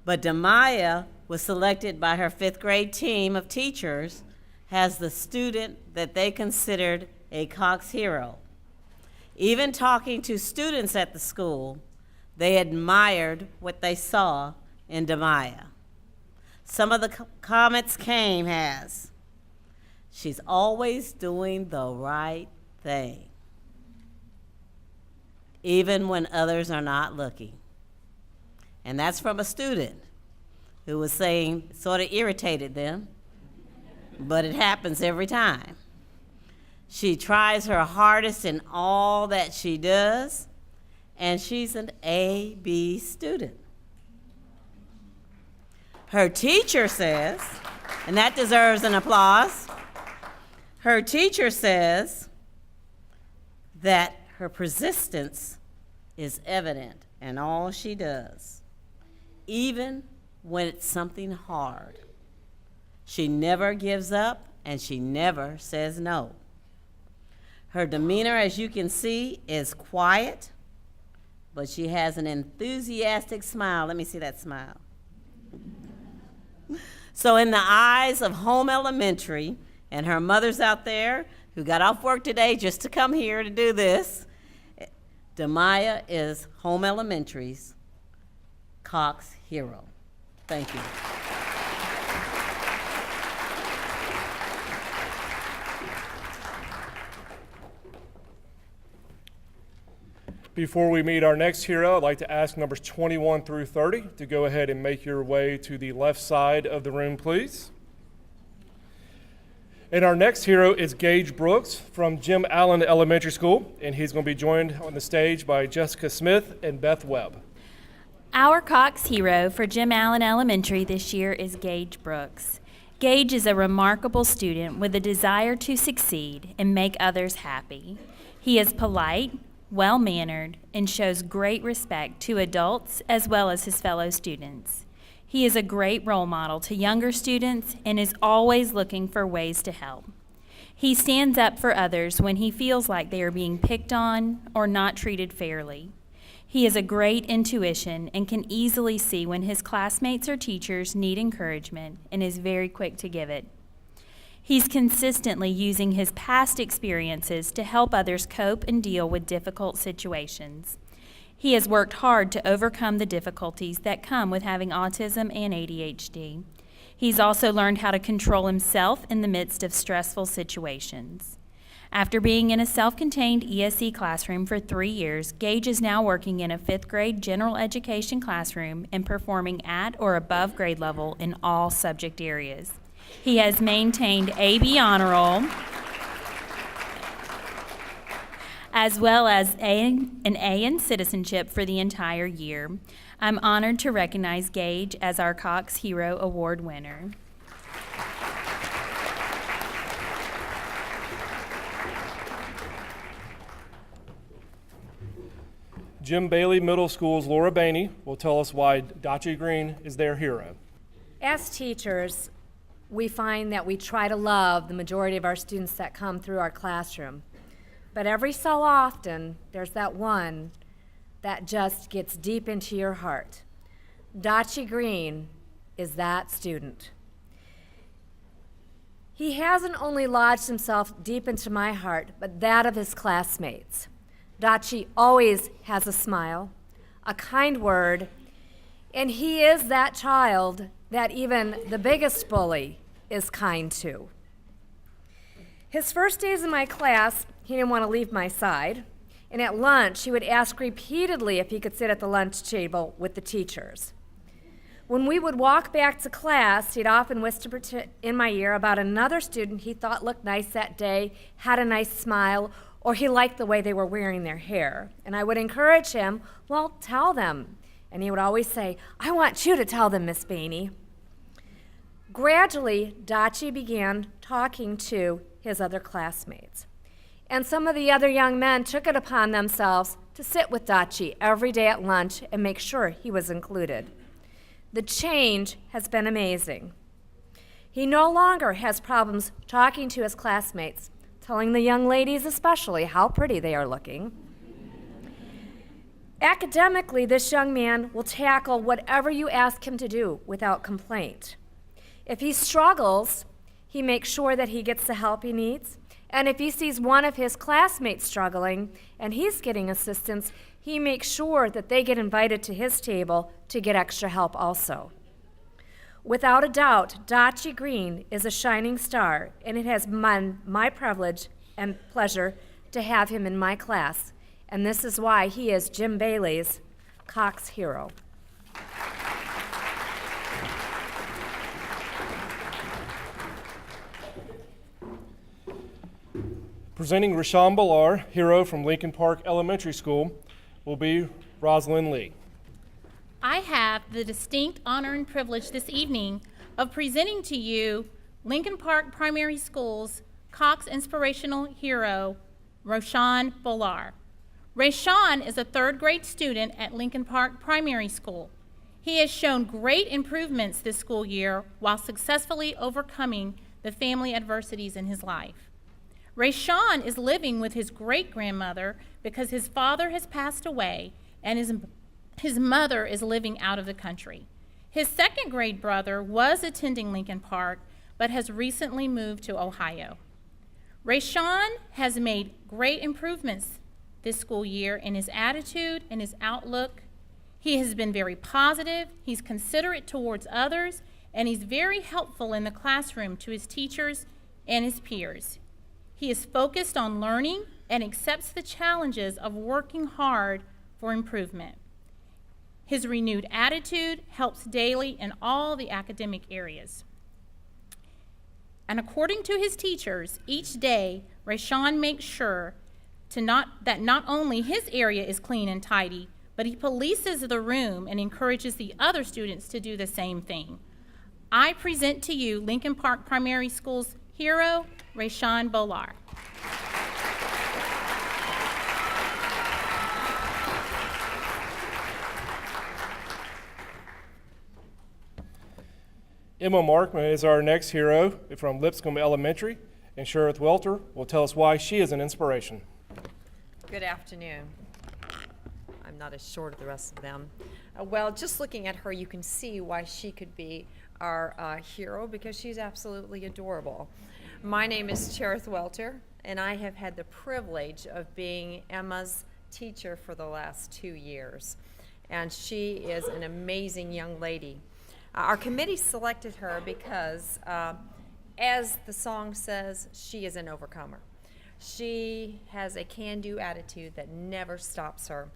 Speaker 21: But Demaya was selected by her 5th grade team of teachers as the student that they considered a Cox hero. Even talking to students at the school, they admired what they saw in Demaya. Some of the comments came as, "She's always doing the right thing, even when others are not looking." And that's from a student who was saying, sort of irritated them, but it happens every time. She tries her hardest in all that she does, and she's an A-B student. Her teacher says, and that deserves an applause, her teacher says that her persistence is evident in all she does, even when it's something hard. She never gives up, and she never says no. Her demeanor, as you can see, is quiet, but she has an enthusiastic smile. Let me see that smile. So in the eyes of Home Elementary and her mothers out there who got off work today just to come here to do this, Demaya is Home Elementary's Cox hero. Thank you.
Speaker 2: Before we meet our next hero, I'd like to ask numbers 21 through 30 to go ahead and make your way to the left side of the room, please. And our next hero is Gage Brooks from Jim Allen Elementary School, and he's going to be joined on the stage by Jessica Smith and Beth Webb.
Speaker 1: Our Cox hero for Jim Allen Elementary this year is Gage Brooks. Gage is a remarkable student with a desire to succeed and make others happy. He is polite, well-mannered, and shows great respect to adults as well as his fellow students. He is a great role model to younger students and is always looking for ways to help. He stands up for others when he feels like they are being picked on or not treated fairly. He has a great intuition and can easily see when his classmates or teachers need encouragement and is very quick to give it. He's consistently using his past experiences to help others cope and deal with difficult situations. He has worked hard to overcome the difficulties that come with having autism and ADHD. He's also learned how to control himself in the midst of stressful situations. After being in a self-contained ESE classroom for 3 years, Gage is now working in a 5th grade general education classroom and performing at or above grade level in all subject areas. He has maintained AB Honor Roll, as well as an A in citizenship for the entire year. I'm honored to recognize Gage as our Cox Hero Award winner.
Speaker 2: Jim Bailey Middle School's Laura Bainey will tell us why Dachi Green is their hero.
Speaker 22: As teachers, we find that we try to love the majority of our students that come through our classroom. But every so often, there's that one that just gets deep into your heart. Dachi Green is that student. He hasn't only lodged himself deep into my heart, but that of his classmates. Dachi always has a smile, a kind word, and he is that child that even the biggest bully is kind to. His first days in my class, he didn't want to leave my side, and at lunch, he would ask repeatedly if he could sit at the lunch table with the teachers. When we would walk back to class, he'd often whisper in my ear about another student he thought looked nice that day, had a nice smile, or he liked the way they were wearing their hair. And I would encourage him, well, tell them. And he would always say, I want you to tell them, Miss Bainey. Gradually, Dachi began talking to his other classmates. And some of the other young men took it upon themselves to sit with Dachi every day at lunch and make sure he was included. The change has been amazing. He no longer has problems talking to his classmates, telling the young ladies especially how pretty they are looking. Academically, this young man will tackle whatever you ask him to do without complaint. If he struggles, he makes sure that he gets the help he needs. And if he sees one of his classmates struggling and he's getting assistance, he makes sure that they get invited to his table to get extra help also. Without a doubt, Dachi Green is a shining star, and it has been my privilege and pleasure to have him in my class. And this is why he is Jim Bailey's Cox hero.
Speaker 2: Presenting Rashawn Ballar, hero from Lincoln Park Elementary School, will be Rosalind Lee.
Speaker 23: I have the distinct honor and privilege this evening of presenting to you Lincoln Park Primary School's Cox Inspirational hero, Rashawn Ballar. Rashawn is a 3rd grade student at Lincoln Park Primary School. He has shown great improvements this school year while successfully overcoming the family adversities in his life. Rayshawn is living with his great-grandmother because his father has passed away and his mother is living out of the country. His second-grade brother was attending Lincoln Park but has recently moved to Ohio. Rayshawn has made great improvements this school year in his attitude and his outlook. He has been very positive, he's considerate towards others, and he's very helpful in the classroom to his teachers and his peers. He is focused on learning and accepts the challenges of working hard for improvement. His renewed attitude helps daily in all the academic areas. And according to his teachers, each day, Rayshawn makes sure that not only his area is clean and tidy, but he polices the room and encourages the other students to do the same thing. I present to you Lincoln Park Primary School's hero, Rayshawn Bolar.
Speaker 2: Emma Markman is our next hero from Lipscomb Elementary, and Sheriff Welter will tell us why she is an inspiration.
Speaker 3: Good afternoon. I'm not as short as the rest of them. Well, just looking at her, you can see why she could be our hero, because she's absolutely adorable. My name is Cherith Welter, and I have had the privilege of being Emma's teacher for the last 2 years. And she is an amazing young lady. Our committee selected her because, as the song says, she is an overcomer. She has a can-do attitude that never stops her.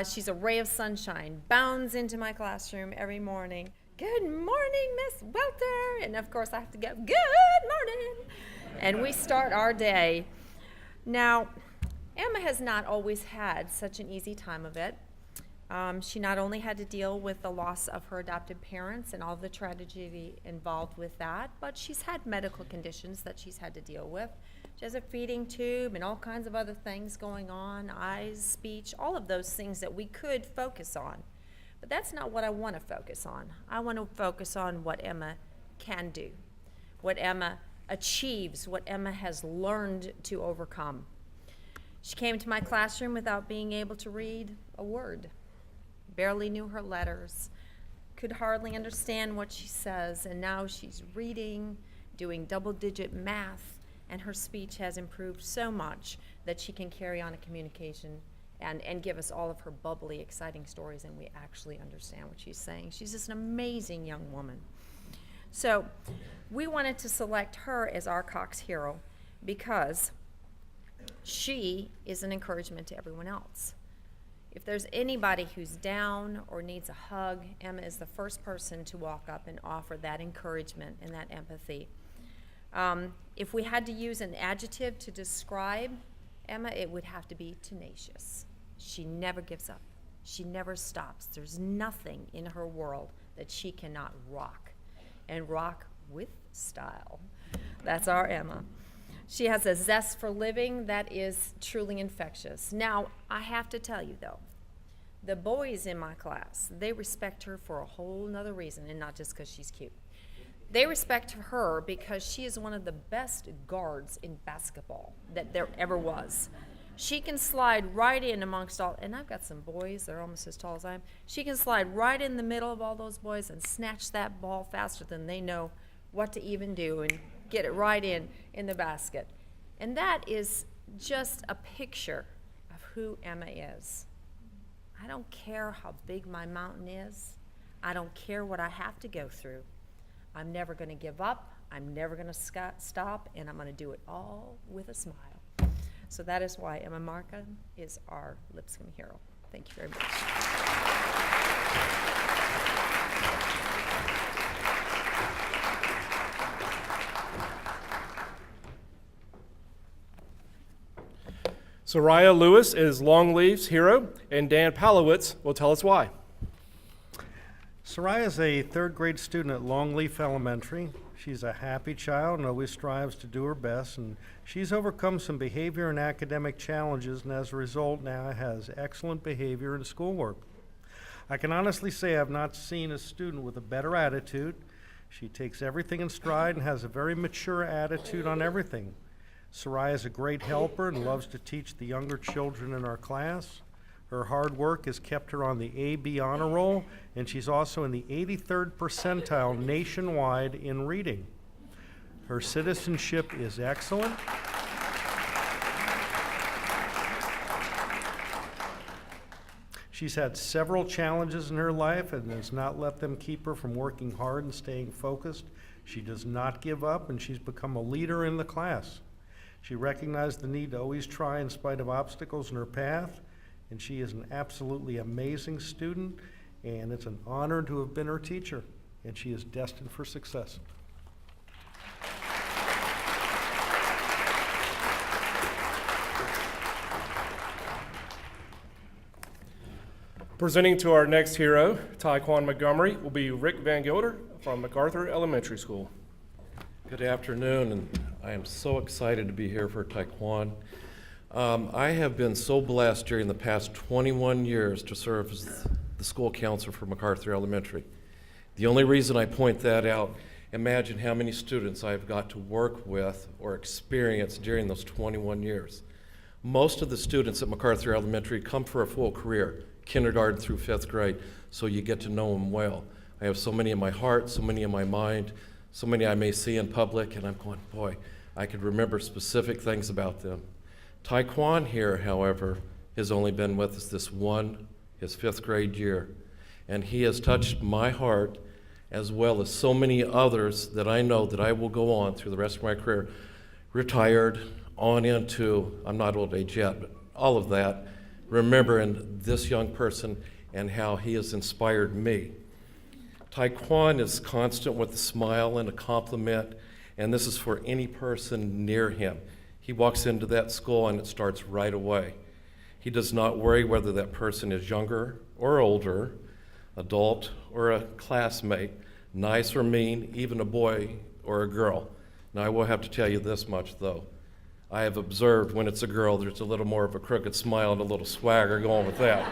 Speaker 3: She's a ray of sunshine, bounds into my classroom every morning. Good morning, Miss Welter. And of course I have to go, good morning. And we start our day. Now, Emma has not always had such an easy time of it. She not only had to deal with the loss of her adopted parents and all the tragedy involved with that, but she's had medical conditions that she's had to deal with. She has a feeding tube and all kinds of other things going on, eyes, speech, all of those things that we could focus on. But that's not what I want to focus on. I want to focus on what Emma can do, what Emma achieves, what Emma has learned to overcome. She came to my classroom without being able to read a word, barely knew her letters, could hardly understand what she says, and now she's reading, doing double-digit math, and her speech has improved so much that she can carry on a communication and give us all of her bubbly, exciting stories, and we actually understand what she's saying. She's just an amazing young woman. So we wanted to select her as our Cox hero because she is an encouragement to everyone else. If there's anybody who's down or needs a hug, Emma is the first person to walk up and offer that encouragement and that empathy. If we had to use an adjective to describe Emma, it would have to be tenacious. She never gives up. She never stops. There's nothing in her world that she cannot rock, and rock with style. That's our Emma. She has a zest for living that is truly infectious. Now, I have to tell you though, the boys in my class, they respect her for a whole nother reason, and not just because she's cute. They respect her because she is one of the best guards in basketball that there ever was. She can slide right in amongst all, and I've got some boys, they're almost as tall as I am. She can slide right in the middle of all those boys and snatch that ball faster than they know what to even do and get it right in the basket. And that is just a picture of who Emma is. I don't care how big my mountain is. I don't care what I have to go through. I'm never going to give up. I'm never going to stop, and I'm going to do it all with a smile. So that is why Emma Markman is our Lipscomb hero. Thank you very much.
Speaker 2: Soraya Lewis is Longleaf's hero, and Dan Palowitz will tell us why.
Speaker 4: Soraya is a third grade student at Longleaf Elementary. She's a happy child and always strives to do her best, and she's overcome some behavior and academic challenges, and as a result now has excellent behavior in schoolwork. I can honestly say I've not seen a student with a better attitude. She takes everything in stride and has a very mature attitude on everything. Soraya is a great helper and loves to teach the younger children in our class. Her hard work has kept her on the AB honor roll, and she's also in the 83rd percentile nationwide in reading. Her citizenship is excellent. She's had several challenges in her life and has not let them keep her from working hard and staying focused. She does not give up, and she's become a leader in the class. She recognized the need to always try in spite of obstacles in her path, and she is an absolutely amazing student, and it's an honor to have been her teacher, and she is destined for success.
Speaker 2: Presenting to our next hero, Tyquan Montgomery, will be Rick Van Gilder from MacArthur Elementary School.
Speaker 5: Good afternoon, and I am so excited to be here for Tyquan. I have been so blessed during the past 21 years to serve as the school counselor for MacArthur Elementary. The only reason I point that out, imagine how many students I've got to work with or experience during those 21 years. Most of the students at MacArthur Elementary come for a full career, kindergarten through 5th grade, so you get to know them well. I have so many in my heart, so many in my mind, so many I may see in public, and I'm going, boy, I could remember specific things about them. Tyquan here, however, has only been with us his 5th grade year, and he has touched my heart as well as so many others that I know that I will go on through the rest of my career, retired, on into, I'm not old age yet, but all of that, remembering this young person and how he has inspired me. Tyquan is constant with a smile and a compliment, and this is for any person near him. He walks into that school and it starts right away. He does not worry whether that person is younger or older, adult or a classmate, nice or mean, even a boy or a girl. Now, I will have to tell you this much, though. I have observed when it's a girl, there's a little more of a crooked smile and a little swagger going with that.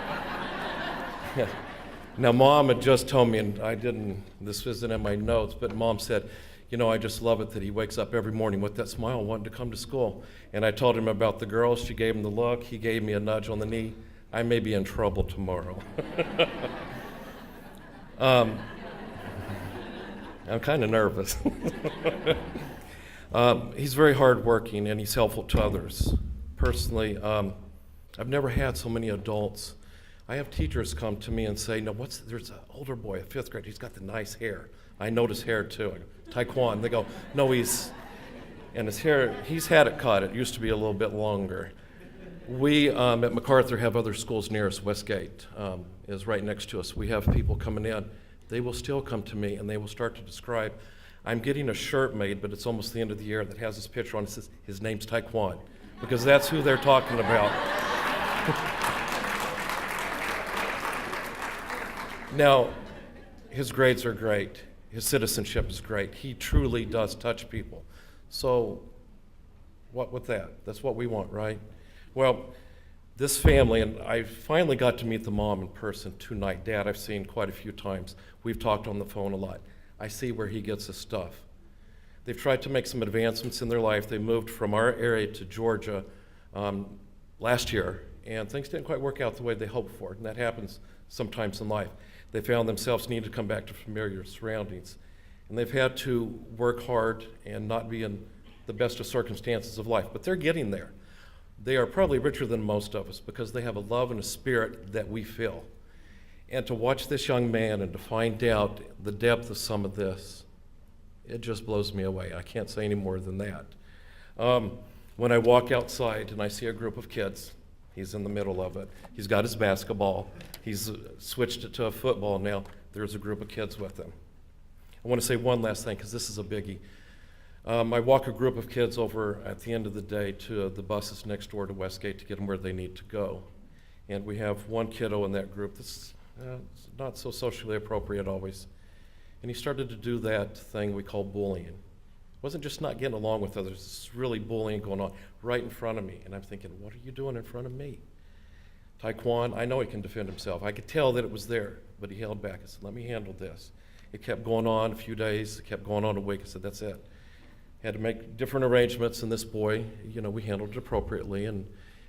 Speaker 5: Now, Mom had just told me, and this isn't in my notes, but Mom said, you know, I just love it that he wakes up every morning with that smile wanting to come to school. And I told him about the girls. She gave him the look. He gave me a nudge on the knee. I may be in trouble tomorrow. I'm kind of nervous. He's very hardworking and he's helpful to others. Personally, I've never had so many adults. I have teachers come to me and say, no, there's an older boy, a 5th grade, he's got the nice hair. I notice hair too. I go, Tyquan. They go, no, his hair, he's had it cut. It used to be a little bit longer. We at MacArthur have other schools near us. Westgate is right next to us. We have people coming in. They will still come to me and they will start to describe, I'm getting a shirt made, but it's almost the end of the year that has his picture on it. It says his name's Tyquan, because that's who they're talking about. Now, his grades are great. His citizenship is great. He truly does touch people. So what with that? That's what we want, right? Well, this family, and I finally got to meet the mom in person tonight. Dad, I've seen quite a few times. We've talked on the phone a lot. I see where he gets his stuff. They've tried to make some advancements in their life. They moved from our area to Georgia last year, and things didn't quite work out the way they hoped for, and that happens sometimes in life. They found themselves needing to come back to familiar surroundings, and they've had to work hard and not be in the best of circumstances of life, but they're getting there. They are probably richer than most of us because they have a love and a spirit that we feel. And to watch this young man and to find out the depth of some of this, it just blows me away. I can't say any more than that. When I walk outside and I see a group of kids, he's in the middle of it. He's got his basketball. He's switched it to a football now. There's a group of kids with him. I want to say one last thing because this is a biggie. I walk a group of kids over at the end of the day to the buses next door to Westgate to get them where they need to go. And we have one kiddo in that group that's not so socially appropriate always. And he started to do that thing we call bullying. It wasn't just not getting along with others, it's really bullying going on right in front of me. And I'm thinking, what are you doing in front of me? Tyquan, I know he can defend himself. I could tell that it was there, but he held back. I said, let me handle this. It kept going on a few days, it kept going on a week. I said, that's it. Had to make different arrangements, and this boy, we handled it appropriately and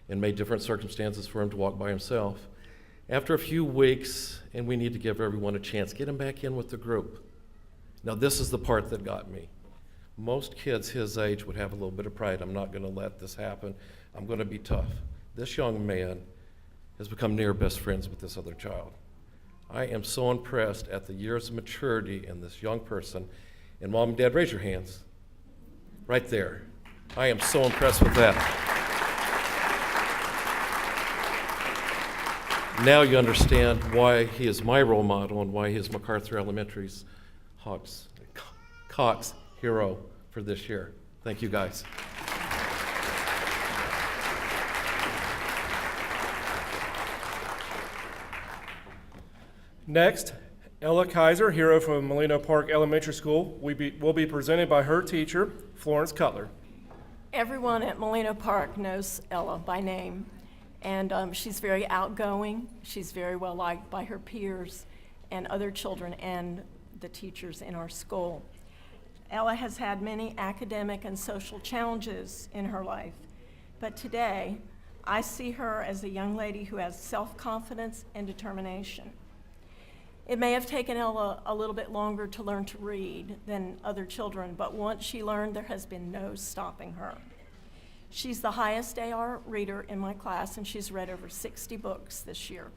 Speaker 5: made different circumstances for him to walk by himself. After a few weeks, and we need to give everyone a chance, get him back in with the group. Now, this is the part that got me. Most kids his age would have a little bit of pride. I'm not going to let this happen. I'm going to be tough. This young man has become near best friends with this other child. I am so impressed at the years of maturity in this young person. And Mom and Dad, raise your hands. Right there. I am so impressed with that. Now you understand why he is my role model and why he is MacArthur Elementary's Cox hero for this year. Thank you, guys.
Speaker 2: Next, Ella Kaiser, hero from Molino Park Elementary School, will be presented by her teacher, Florence Cutler.
Speaker 6: Everyone at Molino Park knows Ella by name, and she's very outgoing. She's very well liked by her peers and other children and the teachers in our school. Ella has had many academic and social challenges in her life, but today I see her as a young lady who has self-confidence and determination. It may have taken Ella a little bit longer to learn to read than other children, but once she learned, there has been no stopping her. She's the highest AR reader in my class, and she's read over 60 books this year.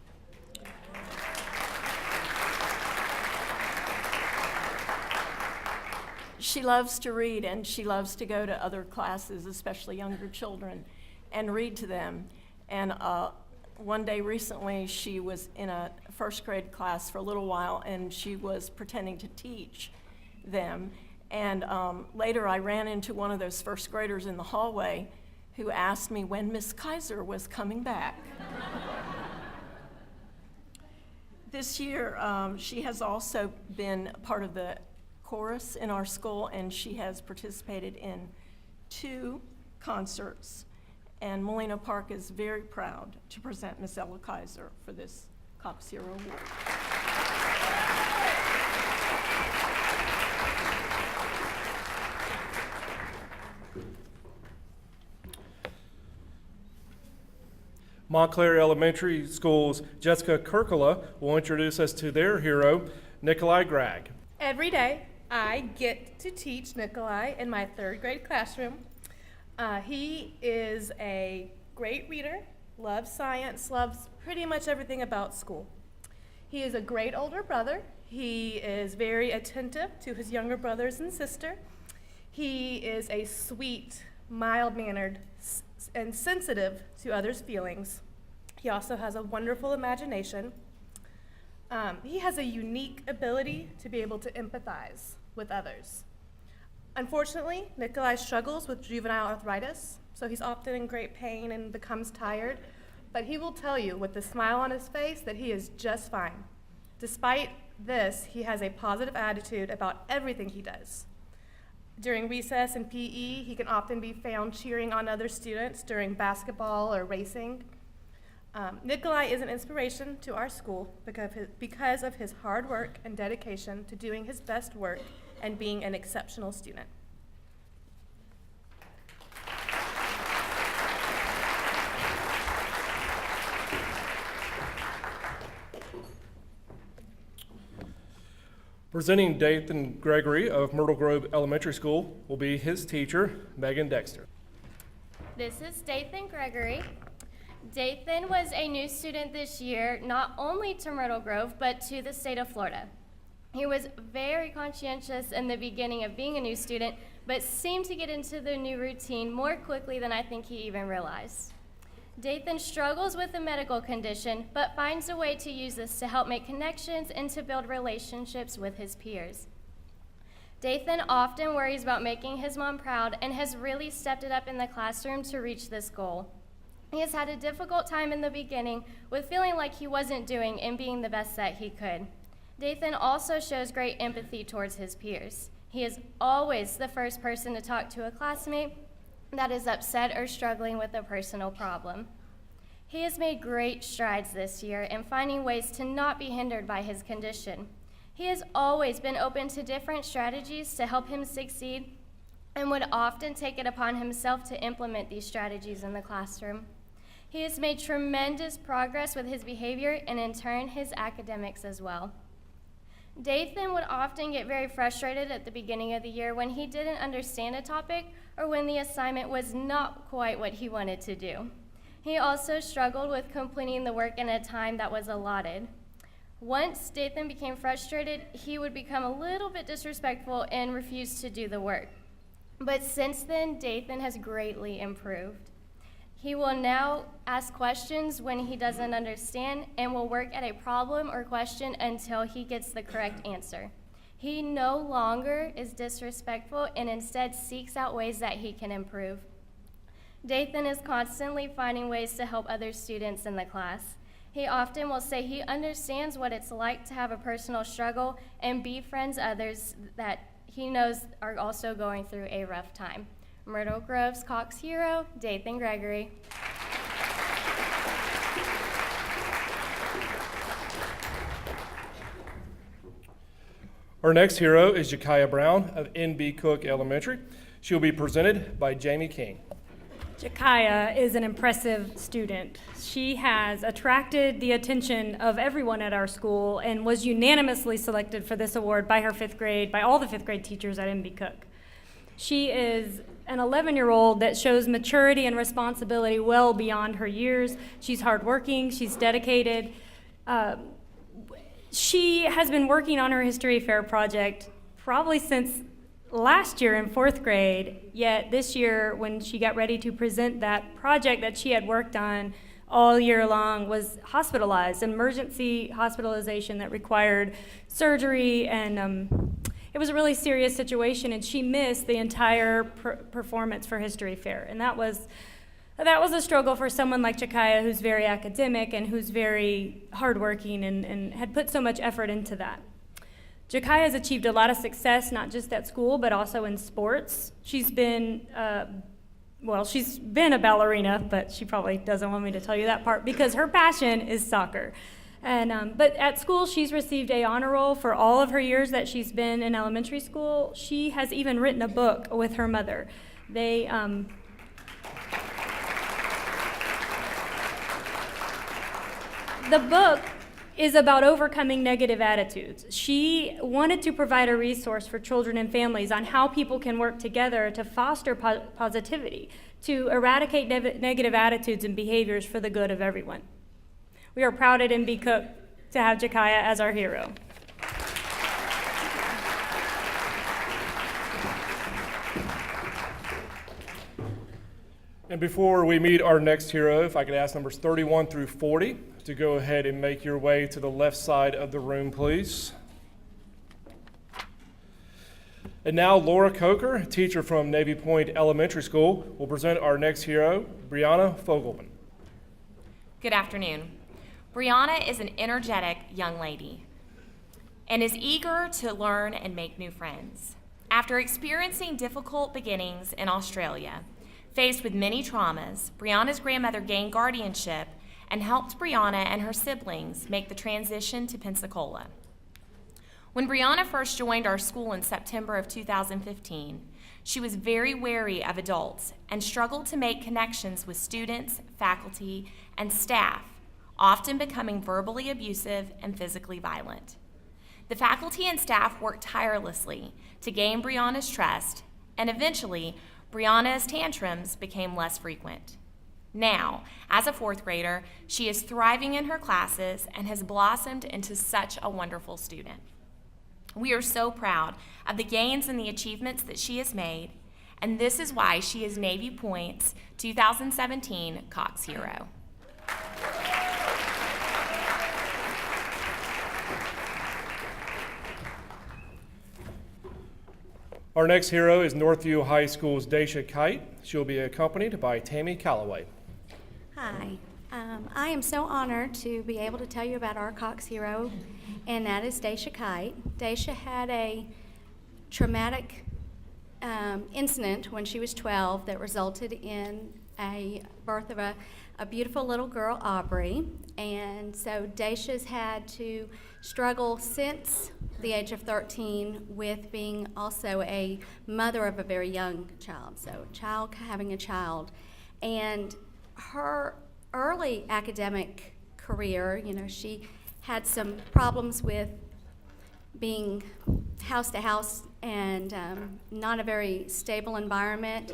Speaker 6: She loves to read, and she loves to go to other classes, especially younger children, and read to them. And one day recently, she was in a first grade class for a little while, and she was pretending to teach them. And later, I ran into one of those first graders in the hallway who asked me when Miss Kaiser was coming back. This year, she has also been part of the chorus in our school, and she has participated in 2 concerts. And Molino Park is very proud to present Miss Ella Kaiser for this Cox Hero Award.
Speaker 2: Montclair Elementary School's Jessica Kirkala will introduce us to their hero, Nikolai Gregg.
Speaker 7: Every day, I get to teach Nikolai in my 3rd grade classroom. He is a great reader, loves science, loves pretty much everything about school. He is a great older brother. He is very attentive to his younger brothers and sister. He is a sweet, mild-mannered, and sensitive to others' feelings. He also has a wonderful imagination. He has a unique ability to be able to empathize with others. Unfortunately, Nikolai struggles with juvenile arthritis, so he's often in great pain and becomes tired, but he will tell you with a smile on his face that he is just fine. Despite this, he has a positive attitude about everything he does. During recess and PE, he can often be found cheering on other students during basketball or racing. Nikolai is an inspiration to our school because of his hard work and dedication to doing his best work and being an exceptional student.
Speaker 2: Presenting Dathan Gregory of Myrtle Grove Elementary School will be his teacher, Megan Dexter.
Speaker 8: This is Dathan Gregory. Dathan was a new student this year, not only to Myrtle Grove, but to the state of Florida. He was very conscientious in the beginning of being a new student, but seemed to get into the new routine more quickly than I think he even realized. Dathan struggles with a medical condition, but finds a way to use this to help make connections and to build relationships with his peers. Dathan often worries about making his mom proud and has really stepped it up in the classroom to reach this goal. He has had a difficult time in the beginning with feeling like he wasn't doing and being the best that he could. Dathan also shows great empathy towards his peers. He is always the first person to talk to a classmate that is upset or struggling with a personal problem. He has made great strides this year in finding ways to not be hindered by his condition. He has always been open to different strategies to help him succeed and would often take it upon himself to implement these strategies in the classroom. He has made tremendous progress with his behavior and in turn his academics as well. Dathan would often get very frustrated at the beginning of the year when he didn't understand a topic or when the assignment was not quite what he wanted to do. He also struggled with completing the work in a time that was allotted. Once Dathan became frustrated, he would become a little bit disrespectful and refuse to do the work. But since then, Dathan has greatly improved. He will now ask questions when he doesn't understand and will work at a problem or question until he gets the correct answer. He no longer is disrespectful and instead seeks out ways that he can improve. Dathan is constantly finding ways to help other students in the class. He often will say he understands what it's like to have a personal struggle and befriends others that he knows are also going through a rough time. Myrtle Grove's Cox hero, Dathan Gregory.
Speaker 2: Our next hero is Jakaya Brown of N.B. Cook Elementary. She'll be presented by Jamie King.
Speaker 9: Jakaya is an impressive student. She has attracted the attention of everyone at our school and was unanimously selected for this award by all the fifth grade teachers at N.B. Cook. She is an 11-year-old that shows maturity and responsibility well beyond her years. She's hardworking, she's dedicated. She has been working on her History Fair project probably since last year in fourth grade, yet this year when she got ready to present that project that she had worked on all year long was hospitalized, emergency hospitalization that required surgery, and it was a really serious situation, and she missed the entire performance for History Fair. And that was a struggle for someone like Jakaya, who's very academic and who's very hardworking and had put so much effort into that. Jakaya has achieved a lot of success, not just at school, but also in sports. She's been a ballerina, but she probably doesn't want me to tell you that part because her passion is soccer. And but at school, she's received an honor roll for all of her years that she's been in elementary school. She has even written a book with her mother. The book is about overcoming negative attitudes. She wanted to provide a resource for children and families on how people can work together to foster positivity, to eradicate negative attitudes and behaviors for the good of everyone. We are proud at N.B. Cook to have Jakaya as our hero.
Speaker 2: And before we meet our next hero, if I could ask numbers 31 through 40 to go ahead and make your way to the left side of the room, please. And now Laura Coker, a teacher from Navy Point Elementary School, will present our next hero, Brianna Fogelman.
Speaker 10: Good afternoon. Brianna is an energetic young lady and is eager to learn and make new friends. After experiencing difficult beginnings in Australia, faced with many traumas, Brianna's grandmother gained guardianship and helped Brianna and her siblings make the transition to Pensacola. When Brianna first joined our school in September of 2015, she was very wary of adults and struggled to make connections with students, faculty, and staff, often becoming verbally abusive and physically violent. The faculty and staff worked tirelessly to gain Brianna's trust, and eventually, Brianna's tantrums became less frequent. Now, as a fourth grader, she is thriving in her classes and has blossomed into such a wonderful student. We are so proud of the gains and the achievements that she has made, and this is why she is Navy Point's 2017 Cox Hero.
Speaker 2: Our next hero is Northview High School's Daisha Kite. She'll be accompanied by Tammy Calloway.
Speaker 11: Hi, I am so honored to be able to tell you about our Cox hero, and that is Daisha Kite. Daisha had a traumatic incident when she was 12 that resulted in a birth of a a beautiful little girl, Aubrey. And so Daisha's had to struggle since the age of 13 with being also a mother of a very young child, so having a child. And her early academic career, she had some problems with being house to house and not a very stable environment,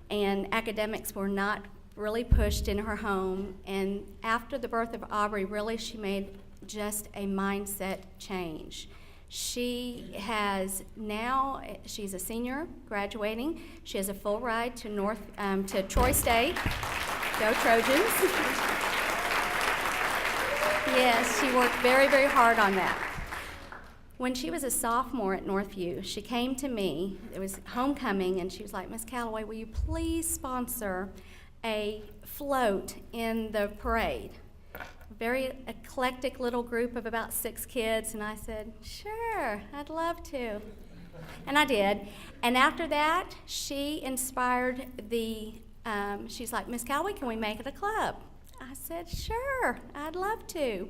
Speaker 11: and academics were not really pushed in her home. And after the birth of Aubrey, really she made just a mindset change. She has now, she's a senior graduating. She has a full ride to Troy State. Go Trojans. Yes, she worked very, very hard on that. When she was a sophomore at Northview, she came to me, it was homecoming, and she was like, Miss Calloway, will you please sponsor a float in the parade? Very eclectic little group of about 6 kids, and I said, sure, I'd love to. And I did. And after that, she inspired she's like, Miss Calloway, can we make it a club? I said, sure, I'd love to.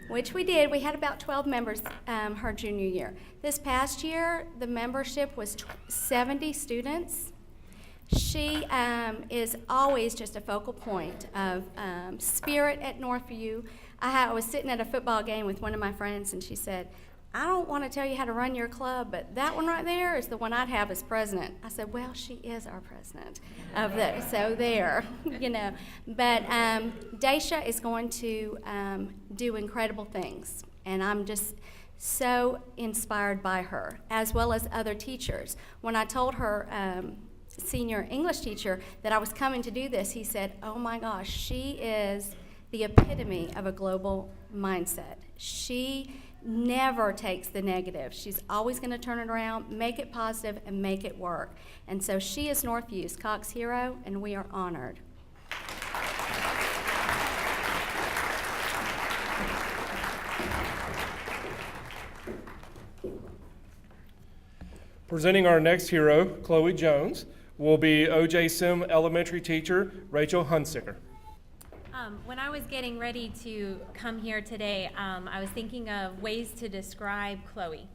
Speaker 11: Which we did. We had about 12 members her junior year. This past year, the membership was 70 students. She is always just a focal point of spirit at Northview. I was sitting at a football game with one of my friends, and she said, I don't want to tell you how to run your club, but that one right there is the one I'd have as president. I said, well, she is our president of so there, But Daisha is going to do incredible things, and I'm just so inspired by her, as well as other teachers. When I told her senior English teacher that I was coming to do this, he said, oh my gosh, she is the epitome of a global mindset. She never takes the negative. She's always going to turn it around, make it positive, and make it work. And so she is Northview's Cox Hero, and we are honored.
Speaker 2: Presenting our next hero, Chloe Jones, will be O.J. Sim elementary teacher Rachel Hunsicker.
Speaker 1: When I was getting ready to come here today, I was thinking of ways to describe Chloe.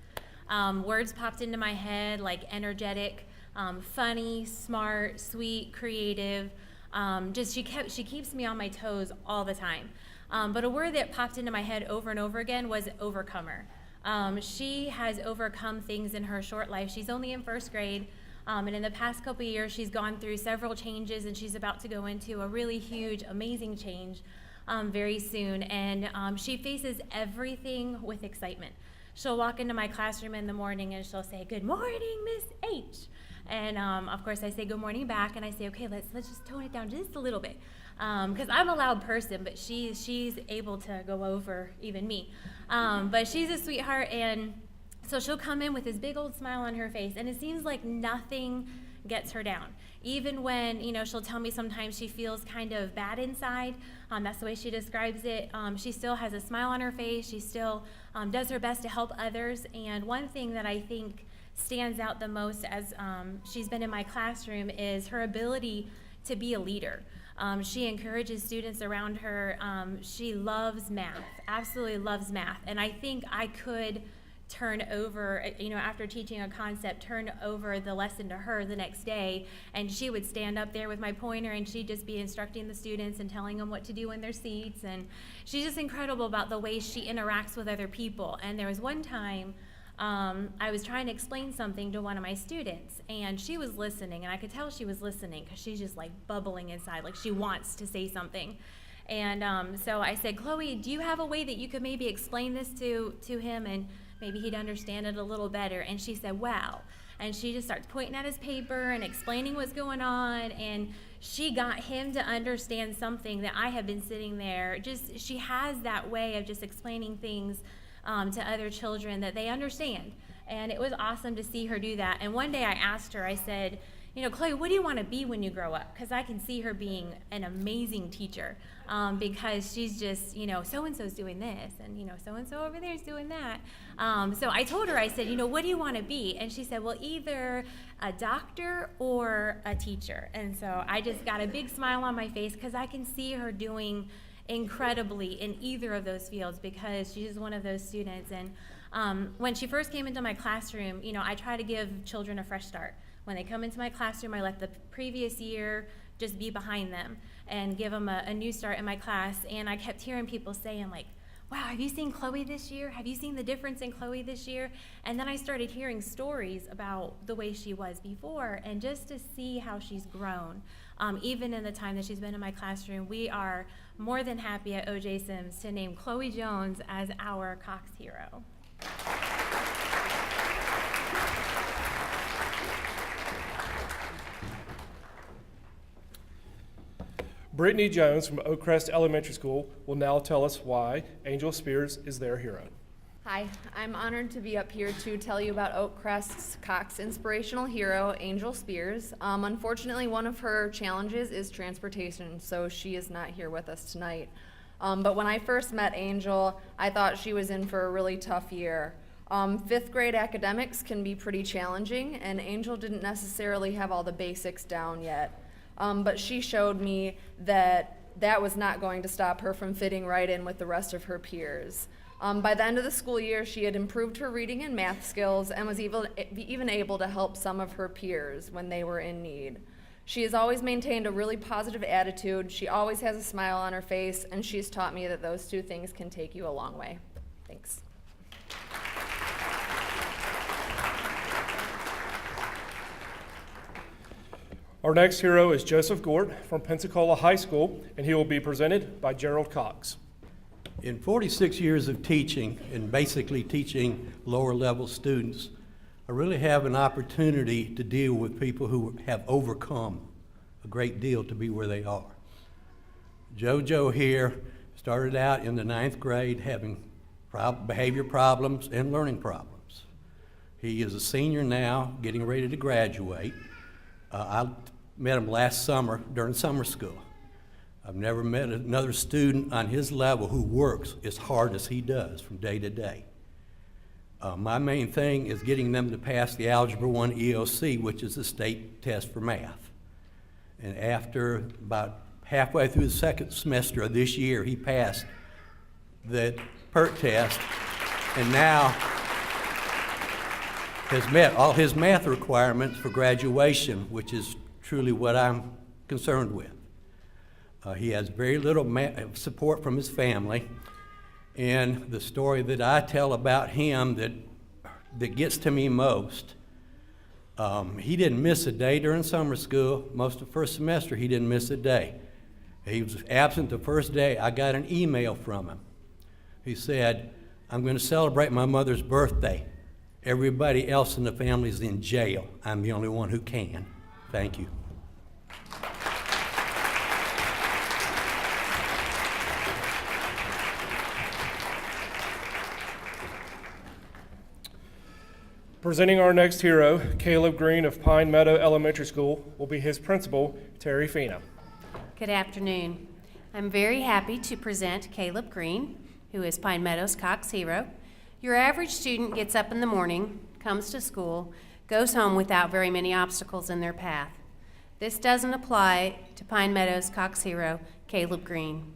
Speaker 1: Words popped into my head like energetic, funny, smart, sweet, creative. She keeps me on my toes all the time. But a word that popped into my head over and over again was overcomer. She has overcome things in her short life. She's only in first grade. And in the past couple of years, she's gone through several changes, and she's about to go into a really huge, amazing change very soon. And she faces everything with excitement. She'll walk into my classroom in the morning, and she'll say, good morning, Miss H. And of course, I say good morning back, and I say, okay, let's just tone it down just a little bit. Because I'm a loud person, but she's able to go over even me. But she's a sweetheart, and so she'll come in with this big old smile on her face, and it seems like nothing gets her down. Even when, she'll tell me sometimes she feels kind of bad inside. That's the way she describes it. She still has a smile on her face. She still does her best to help others. And one thing that I think stands out the most as she's been in my classroom is her ability to be a leader. She encourages students around her. She loves math, absolutely loves math. And I think I could turn over, after teaching a concept, turn over the lesson to her the next day, and she would stand up there with my pointer, and she'd just be instructing the students and telling them what to do in their seats. And she's just incredible about the way she interacts with other people. And there was one time I was trying to explain something to one of my students, and she was listening, and I could tell she was listening because she's just like bubbling inside, like she wants to say something. And so I said, Chloe, do you have a way that you could maybe explain this to him, and maybe he'd understand it a little better? And she said, wow. And she just starts pointing at his paper and explaining what's going on, and she got him to understand something that I have been sitting there. She has that way of just explaining things to other children that they understand. And it was awesome to see her do that. And one day I asked her, I said, Chloe, what do you want to be when you grow up? Because I can see her being an amazing teacher, because she's just, so-and-so's doing this, and, so-and-so over there is doing that. So I told her, I said, what do you want to be? And she said, well, either a doctor or a teacher. And so I just got a big smile on my face because I can see her doing incredibly in either of those fields, because she's one of those students. And when she first came into my classroom, I try to give children a fresh start. When they come into my classroom, I let the previous year just be behind them and give them a new start in my class. And I kept hearing people saying, like, wow, have you seen Chloe this year? Have you seen the difference in Chloe this year? And then I started hearing stories about the way she was before, and just to see how she's grown. Even in the time that she's been in my classroom, we are more than happy at O.J. Sims to name Chloe Jones as our Cox Hero.
Speaker 2: Brittany Jones from Oakcrest Elementary School will now tell us why Angel Spears is their hero.
Speaker 12: Hi, I'm honored to be up here to tell you about Oakcrest's Cox Inspirational hero, Angel Spears. Unfortunately, one of her challenges is transportation, so she is not here with us tonight. But when I first met Angel, I thought she was in for a really tough year. Fifth grade academics can be pretty challenging, and Angel didn't necessarily have all the basics down yet. But she showed me that that was not going to stop her from fitting right in with the rest of her peers. By the end of the school year, she had improved her reading and math skills and was even able to help some of her peers when they were in need. She has always maintained a really positive attitude. She always has a smile on her face, and she's taught me that those two things can take you a long way. Thanks.
Speaker 2: Our next hero is Joseph Gort from Pensacola High School, and he will be presented by Gerald Cox.
Speaker 13: In 46 years of teaching, and basically teaching lower level students, I really have an opportunity to deal with people who have overcome a great deal to be where they are. JoJo here started out in the 9th grade having behavior problems and learning problems. He is a senior now, getting ready to graduate. I met him last summer during summer school. I've never met another student on his level who works as hard as he does from day to day. My main thing is getting them to pass the Algebra 1 EOC, which is the state test for math. And after about halfway through the second semester of this year, he passed the PERT test, and now has met all his math requirements for graduation, which is truly what I'm concerned with. He has very little support from his family, and the story that I tell about him that gets to me most, he didn't miss a day during summer school. Most of the first semester, he didn't miss a day. He was absent the first day. I got an email from him. He said, "I'm going to celebrate my mother's birthday. Everybody else in the family is in jail. I'm the only one who can. Thank you."
Speaker 2: Presenting our next hero, Caleb Green of Pine Meadow Elementary School, will be his principal, Terry Fina.
Speaker 14: Good afternoon. I'm very happy to present Caleb Green, who is Pine Meadow's Cox hero. Your average student gets up in the morning, comes to school, goes home without very many obstacles in their path. This doesn't apply to Pine Meadow's Cox hero, Caleb Green.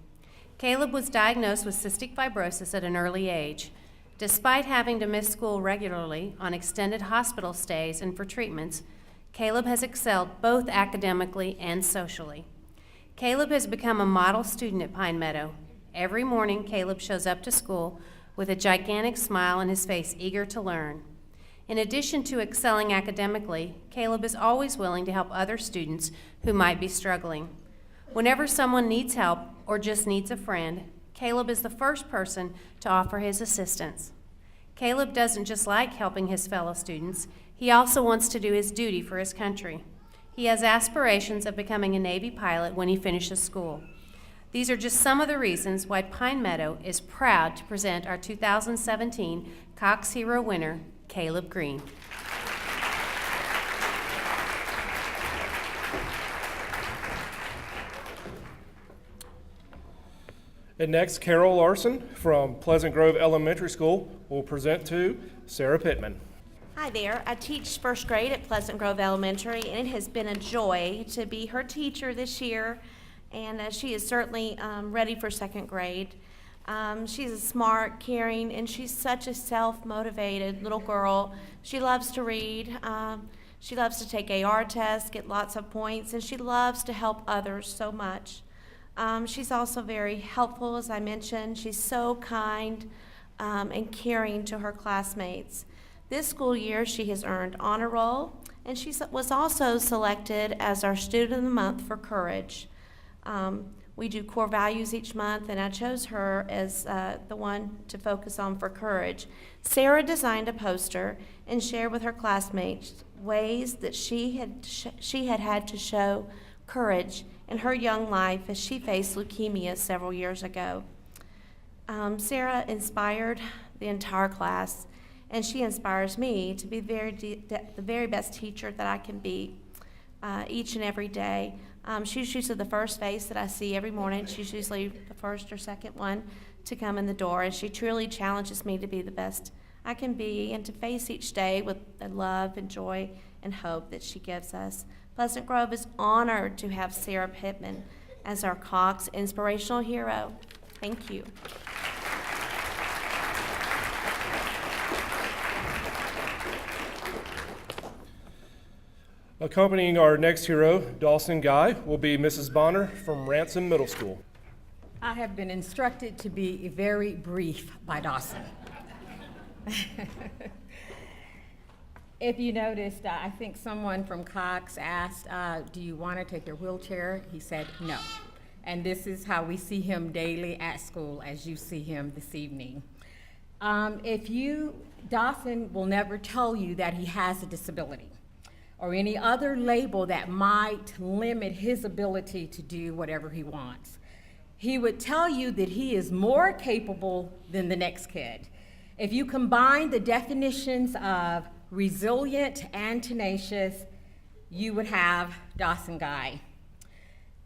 Speaker 14: Caleb was diagnosed with cystic fibrosis at an early age. Despite having to miss school regularly on extended hospital stays and for treatments, Caleb has excelled both academically and socially. Caleb has become a model student at Pine Meadow. Every morning, Caleb shows up to school with a gigantic smile on his face, eager to learn. In addition to excelling academically, Caleb is always willing to help other students who might be struggling. Whenever someone needs help or just needs a friend, Caleb is the first person to offer his assistance. Caleb doesn't just like helping his fellow students, he also wants to do his duty for his country. He has aspirations of becoming a Navy pilot when he finishes school. These are just some of the reasons why Pine Meadow is proud to present our 2017 Cox Hero winner, Caleb Green.
Speaker 2: And next, Carol Larson from Pleasant Grove Elementary School will present to Sarah Pittman.
Speaker 15: Hi there. I teach first grade at Pleasant Grove Elementary, and it has been a joy to be her teacher this year, and she is certainly ready for second grade. She's a smart, caring, and she's such a self-motivated little girl. She loves to read. She loves to take AR tests, get lots of points, and she loves to help others so much. She's also very helpful, as I mentioned. She's so kind and caring to her classmates. This school year, she has earned honor roll, and she was also selected as our Student of the Month for Courage. We do core values each month, and I chose her as the one to focus on for Courage. Sarah designed a poster and shared with her classmates ways that she had had to show courage in her young life as she faced leukemia several years ago. Sarah inspired the entire class, and she inspires me to be the very best teacher that I can be each and every day. She's usually the first face that I see every morning. She's usually the first or second one to come in the door, and she truly challenges me to be the best I can be and to face each day with the love and joy and hope that she gives us. Pleasant Grove is honored to have Sarah Pittman as our Cox Inspirational Hero. Thank you.
Speaker 2: Accompanying our next hero, Dawson Guy, will be Mrs. Bonner from Ransom Middle School.
Speaker 16: I have been instructed to be very brief by Dawson. If you noticed, I think someone from Cox asked, do you want to take your wheelchair? He said no. And this is how we see him daily at school, as you see him this evening. Dawson will never tell you that he has a disability or any other label that might limit his ability to do whatever he wants. He would tell you that he is more capable than the next kid. If you combine the definitions of resilient and tenacious, you would have Dawson Guy.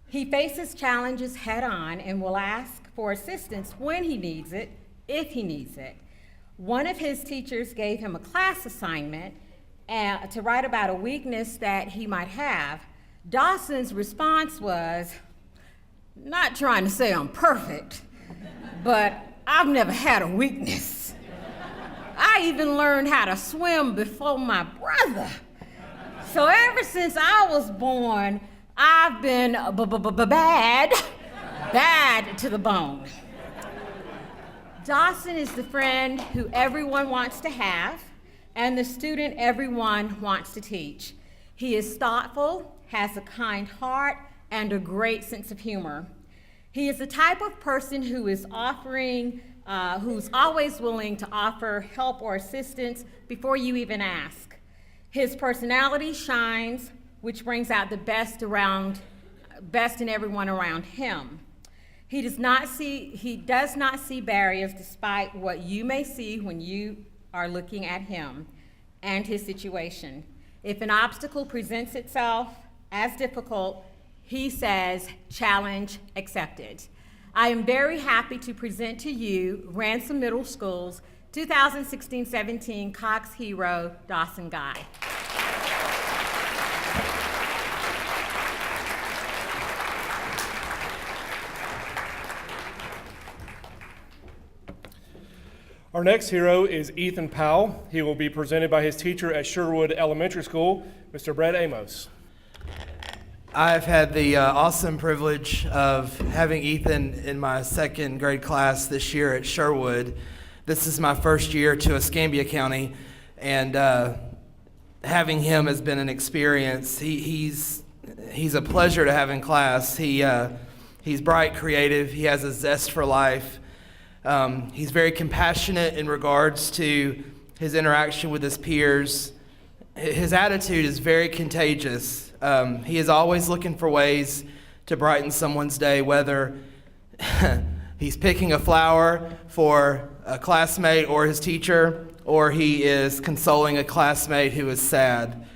Speaker 16: He faces challenges head on and will ask for assistance when he needs it, if he needs it. One of his teachers gave him a class assignment to write about a weakness that he might have. Dawson's response was, not trying to say I'm perfect, but I've never had a weakness. I even learned how to swim before my brother. So ever since I was born, I've been bad to the bone. Dawson is the friend who everyone wants to have and the student everyone wants to teach. He is thoughtful, has a kind heart, and a great sense of humor. He is the type of person who is who's always willing to offer help or assistance before you even ask. His personality shines, which brings out the best in everyone around him. He does not see barriers despite what you may see when you are looking at him and his situation. If an obstacle presents itself as difficult, he says, challenge accepted. I am very happy to present to you Ransom Middle School's 2016-17 Cox Hero, Dawson Guy.
Speaker 2: Our next hero is Ethan Powell. He will be presented by his teacher at Sherwood Elementary School, Mr. Brett Amos.
Speaker 17: I've had the awesome privilege of having Ethan in my second grade class this year at Sherwood. This is my first year to Escambia County, and having him has been an experience. He's a pleasure to have in class. He's bright, creative. He has a zest for life. He's very compassionate in regards to his interaction with his peers. His attitude is very contagious. He is always looking for ways to brighten someone's day, whether he's picking a flower for a classmate or his teacher, or he is consoling a classmate who is sad.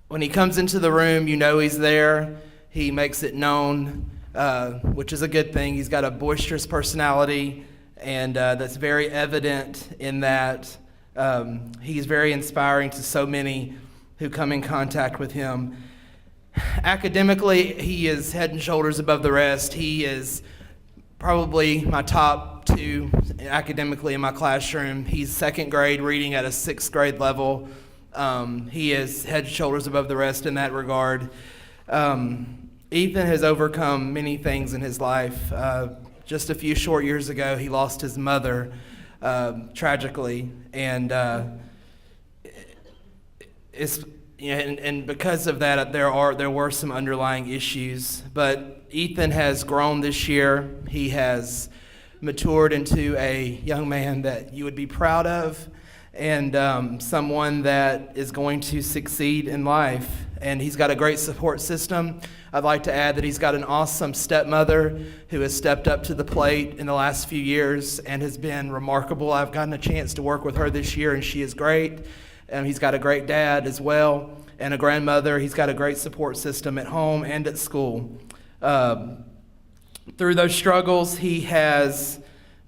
Speaker 17: When he comes into the room, you know he's there. He makes it known. which is a good thing. He's got a boisterous personality, and that's very evident in that he's very inspiring to so many who come in contact with him. Academically, he is head and shoulders above the rest. He is probably my top 2 academically in my classroom. He's second grade reading at a 6th grade level. He is head and shoulders above the rest in that regard. Ethan has overcome many things in his life. Just a few short years ago, he lost his mother tragically, and and because of that, there were some underlying issues. But Ethan has grown this year. He has matured into a young man that you would be proud of, and someone that is going to succeed in life. And he's got a great support system. I'd like to add that he's got an awesome stepmother who has stepped up to the plate in the last few years and has been remarkable. I've gotten a chance to work with her this year, and she is great. And he's got a great dad as well, and a grandmother. He's got a great support system at home and at school. Through those struggles, he has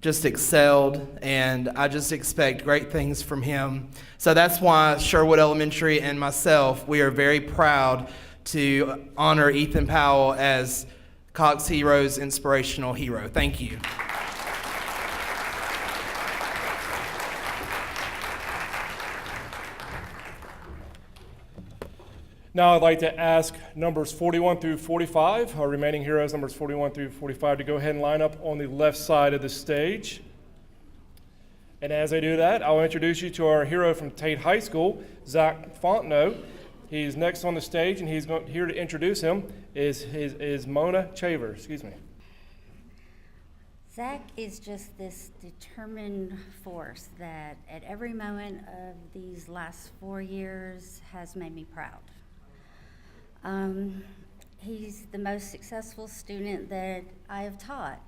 Speaker 17: just excelled, and I just expect great things from him. So that's why Sherwood Elementary and myself, we are very proud to honor Ethan Powell as Cox Heroes Inspirational Hero. Thank you.
Speaker 2: Now I'd like to ask numbers 41 through 45, our remaining heroes, numbers 41 through 45, to go ahead and line up on the left side of the stage. And as I do that, I'll introduce you to our hero from Tate High School, Zach Fontenot. He's next on the stage, and here to introduce him is Mona Chaver.
Speaker 18: Zach is just this determined force that at every moment of these last 4 years has made me proud. He's the most successful student that I have taught.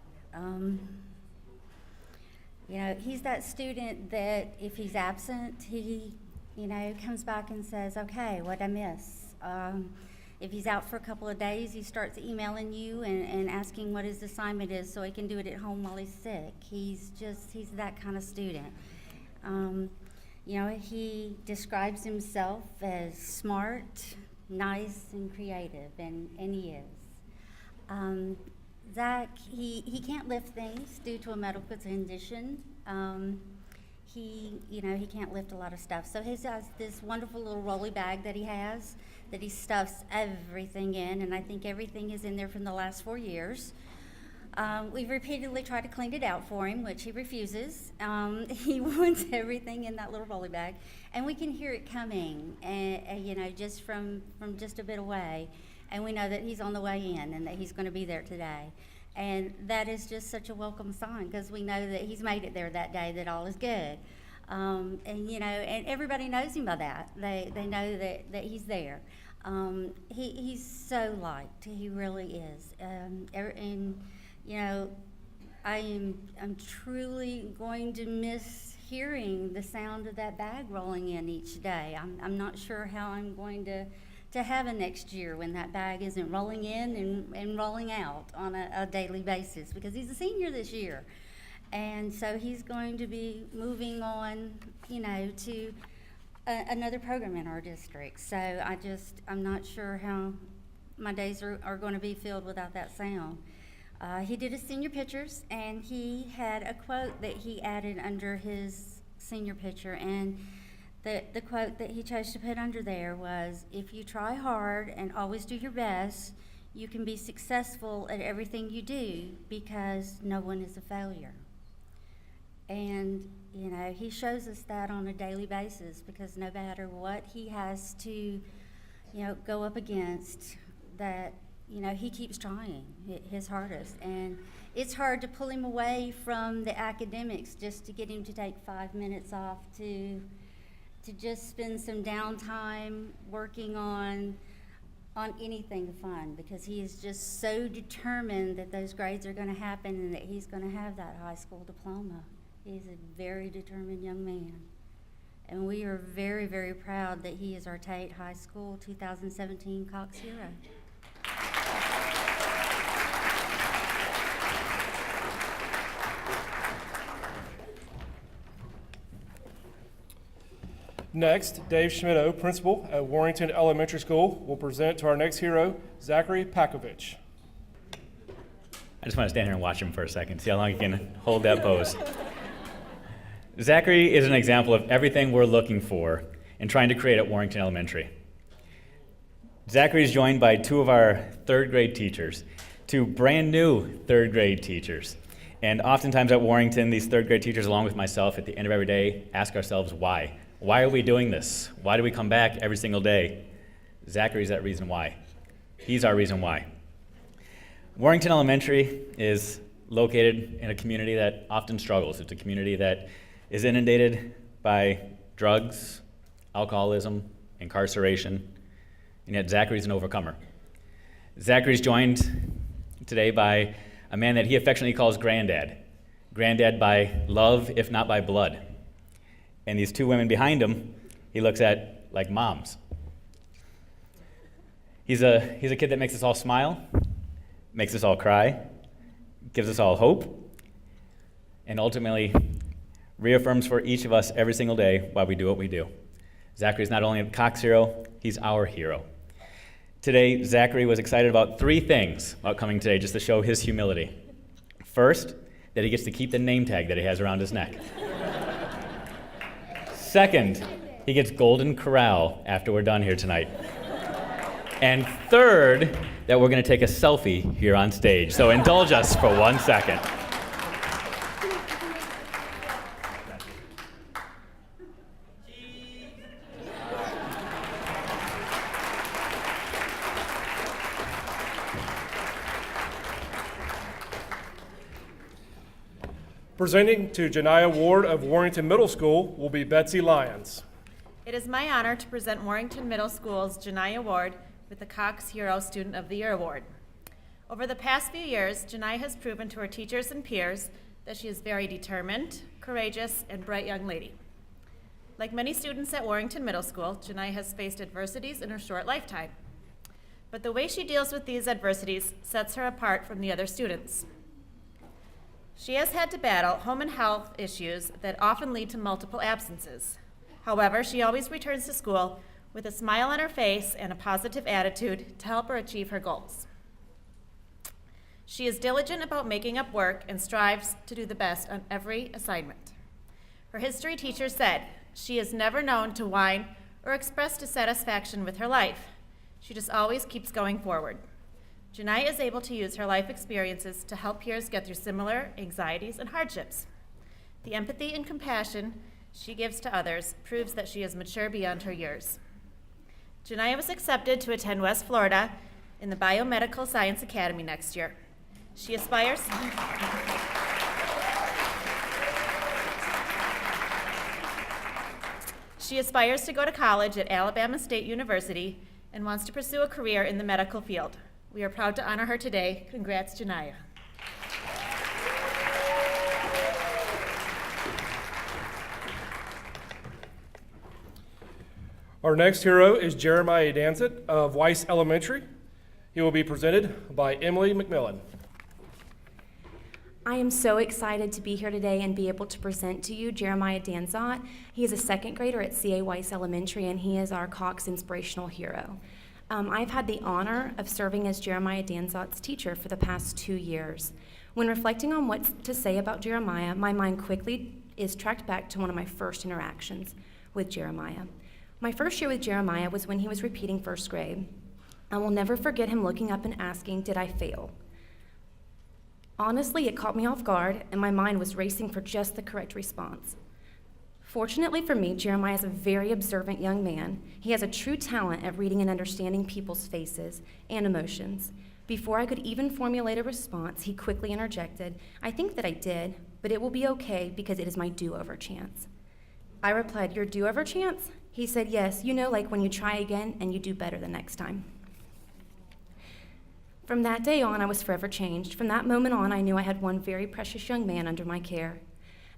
Speaker 18: He's that student that if he's absent, he, comes back and says, okay, what'd I miss? If he's out for a couple of days, he starts emailing you and asking what his assignment is so he can do it at home while he's sick. He's that kind of student. He describes himself as smart, nice, and creative, and he is. Zach, he can't lift things due to a medical condition. He can't lift a lot of stuff. So he has this wonderful little rolly bag that he stuffs everything in, and I think everything is in there from the last 4 years. We've repeatedly tried to clean it out for him, which he refuses. He wants everything in that little rolly bag, and we can hear it coming, just from just a bit away, and we know that he's on the way in and that he's going to be there today. And that is just such a welcome sign, because we know that he's made it there that day, that all is good. And everybody knows him by that. They know that he's there. He's so liked. He really is. I'm truly going to miss hearing the sound of that bag rolling in each day. I'm not sure how I'm going to have a next year when that bag isn't rolling in and rolling out on a daily basis, because he's a senior this year. And so he's going to be moving on, to another program in our district. So I'm not sure how my days are going to be filled without that sound. He did his senior pictures, and he had a quote that he added under his senior picture, and the quote that he chose to put under there was, "If you try hard and always do your best, you can be successful at everything you do, because no one is a failure." And, he shows us that on a daily basis, because no matter what he has to, go up against, that, he keeps trying his hardest. And it's hard to pull him away from the academics just to get him to take 5 minutes off to just spend some downtime working on anything fun, because he is just so determined that those grades are going to happen and that he's going to have that high school diploma. He's a very determined young man. And we are very, very proud that he is our Tate High School 2017 Cox Hero.
Speaker 2: Next, Dave Schmitto, principal at Warrington Elementary School, will present to our next hero, Zachary Pakovich.
Speaker 19: I just want to stand here and watch him for a second, see how long he can hold that pose. Zachary is an example of everything we're looking for in trying to create at Warrington Elementary. Zachary is joined by two of our third grade teachers, two brand new third grade teachers. And oftentimes at Warrington, these third grade teachers, along with myself, at the end of every day, ask ourselves why. Why are we doing this? Why do we come back every single day? Zachary's that reason why. He's our reason why. Warrington Elementary is located in a community that often struggles. It's a community that is inundated by drugs, alcoholism, incarceration, and yet Zachary's an overcomer. Zachary's joined today by a man that he affectionately calls Granddad. Granddad by love, if not by blood. And these two women behind him, he looks at like moms. He's a kid that makes us all smile, makes us all cry, gives us all hope, and ultimately reaffirms for each of us every single day why we do what we do. Zachary's not only a Cox hero, he's our hero. Today, Zachary was excited about three things about coming today, just to show his humility. First, that he gets to keep the name tag that he has around his neck. Second, he gets Golden Corral after we're done here tonight. And third, that we're going to take a selfie here on stage. So indulge us for 1 second.
Speaker 2: Presenting to Janiyah Ward of Warrington Middle School will be Betsy Lyons.
Speaker 20: It is my honor to present Warrington Middle School's Janiyah Ward with the Cox Hero Student of the Year Award. Over the past few years, Janiyah has proven to her teachers and peers that she is very determined, courageous, and bright young lady. Like many students at Warrington Middle School, Janiyah has faced adversities in her short lifetime. But the way she deals with these adversities sets her apart from the other students. She has had to battle home and health issues that often lead to multiple absences. However, she always returns to school with a smile on her face and a positive attitude to help her achieve her goals. She is diligent about making up work and strives to do the best on every assignment. Her history teacher said, "She is never known to whine or express dissatisfaction with her life. She just always keeps going forward." Janiyah is able to use her life experiences to help peers get through similar anxieties and hardships. The empathy and compassion she gives to others proves that she is mature beyond her years. Janiyah was accepted to attend West Florida in the Biomedical Science Academy next year. She aspires to go to college at Alabama State University and wants to pursue a career in the medical field. We are proud to honor her today. Congrats, Janiyah.
Speaker 2: Our next hero is Jeremiah Danzit of Weiss Elementary. He will be presented by Emily McMillan.
Speaker 21: I am so excited to be here today and be able to present to you Jeremiah Danzot. He is a second grader at CA Weiss Elementary, and he is our Cox Inspirational hero. I've had the honor of serving as Jeremiah Danzot's teacher for the past 2 years. When reflecting on what to say about Jeremiah, my mind quickly is tracked back to one of my first interactions with Jeremiah. My first year with Jeremiah was when he was repeating first grade. I will never forget him looking up and asking, "Did I fail?" Honestly, it caught me off guard, and my mind was racing for just the correct response. Fortunately for me, Jeremiah is a very observant young man. He has a true talent at reading and understanding people's faces and emotions. Before I could even formulate a response, he quickly interjected, "I think that I did, but it will be okay because it is my do-over chance." I replied, "Your do-over chance?" He said, "Yes, you know, like when you try again and you do better the next time." From that day on, I was forever changed. From that moment on, I knew I had one very precious young man under my care.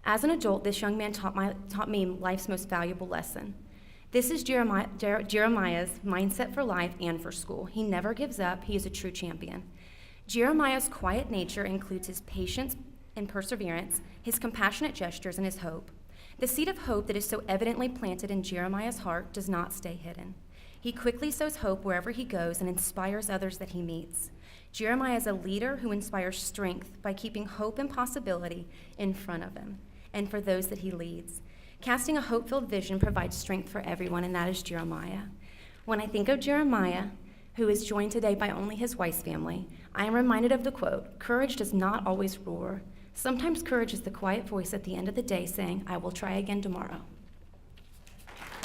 Speaker 21: As an adult, this young man taught me life's most valuable lesson. This is Jeremiah's mindset for life and for school. He never gives up. He is a true champion. Jeremiah's quiet nature includes his patience and perseverance, his compassionate gestures, and his hope. The seed of hope that is so evidently planted in Jeremiah's heart does not stay hidden. He quickly sows hope wherever he goes and inspires others that he meets. Jeremiah is a leader who inspires strength by keeping hope and possibility in front of him and for those that he leads. Casting a hope-filled vision provides strength for everyone, and that is Jeremiah. When I think of Jeremiah, who is joined today by only his wife's family, I am reminded of the quote, "Courage does not always roar. Sometimes courage is the quiet voice at the end of the day saying, I will try again tomorrow."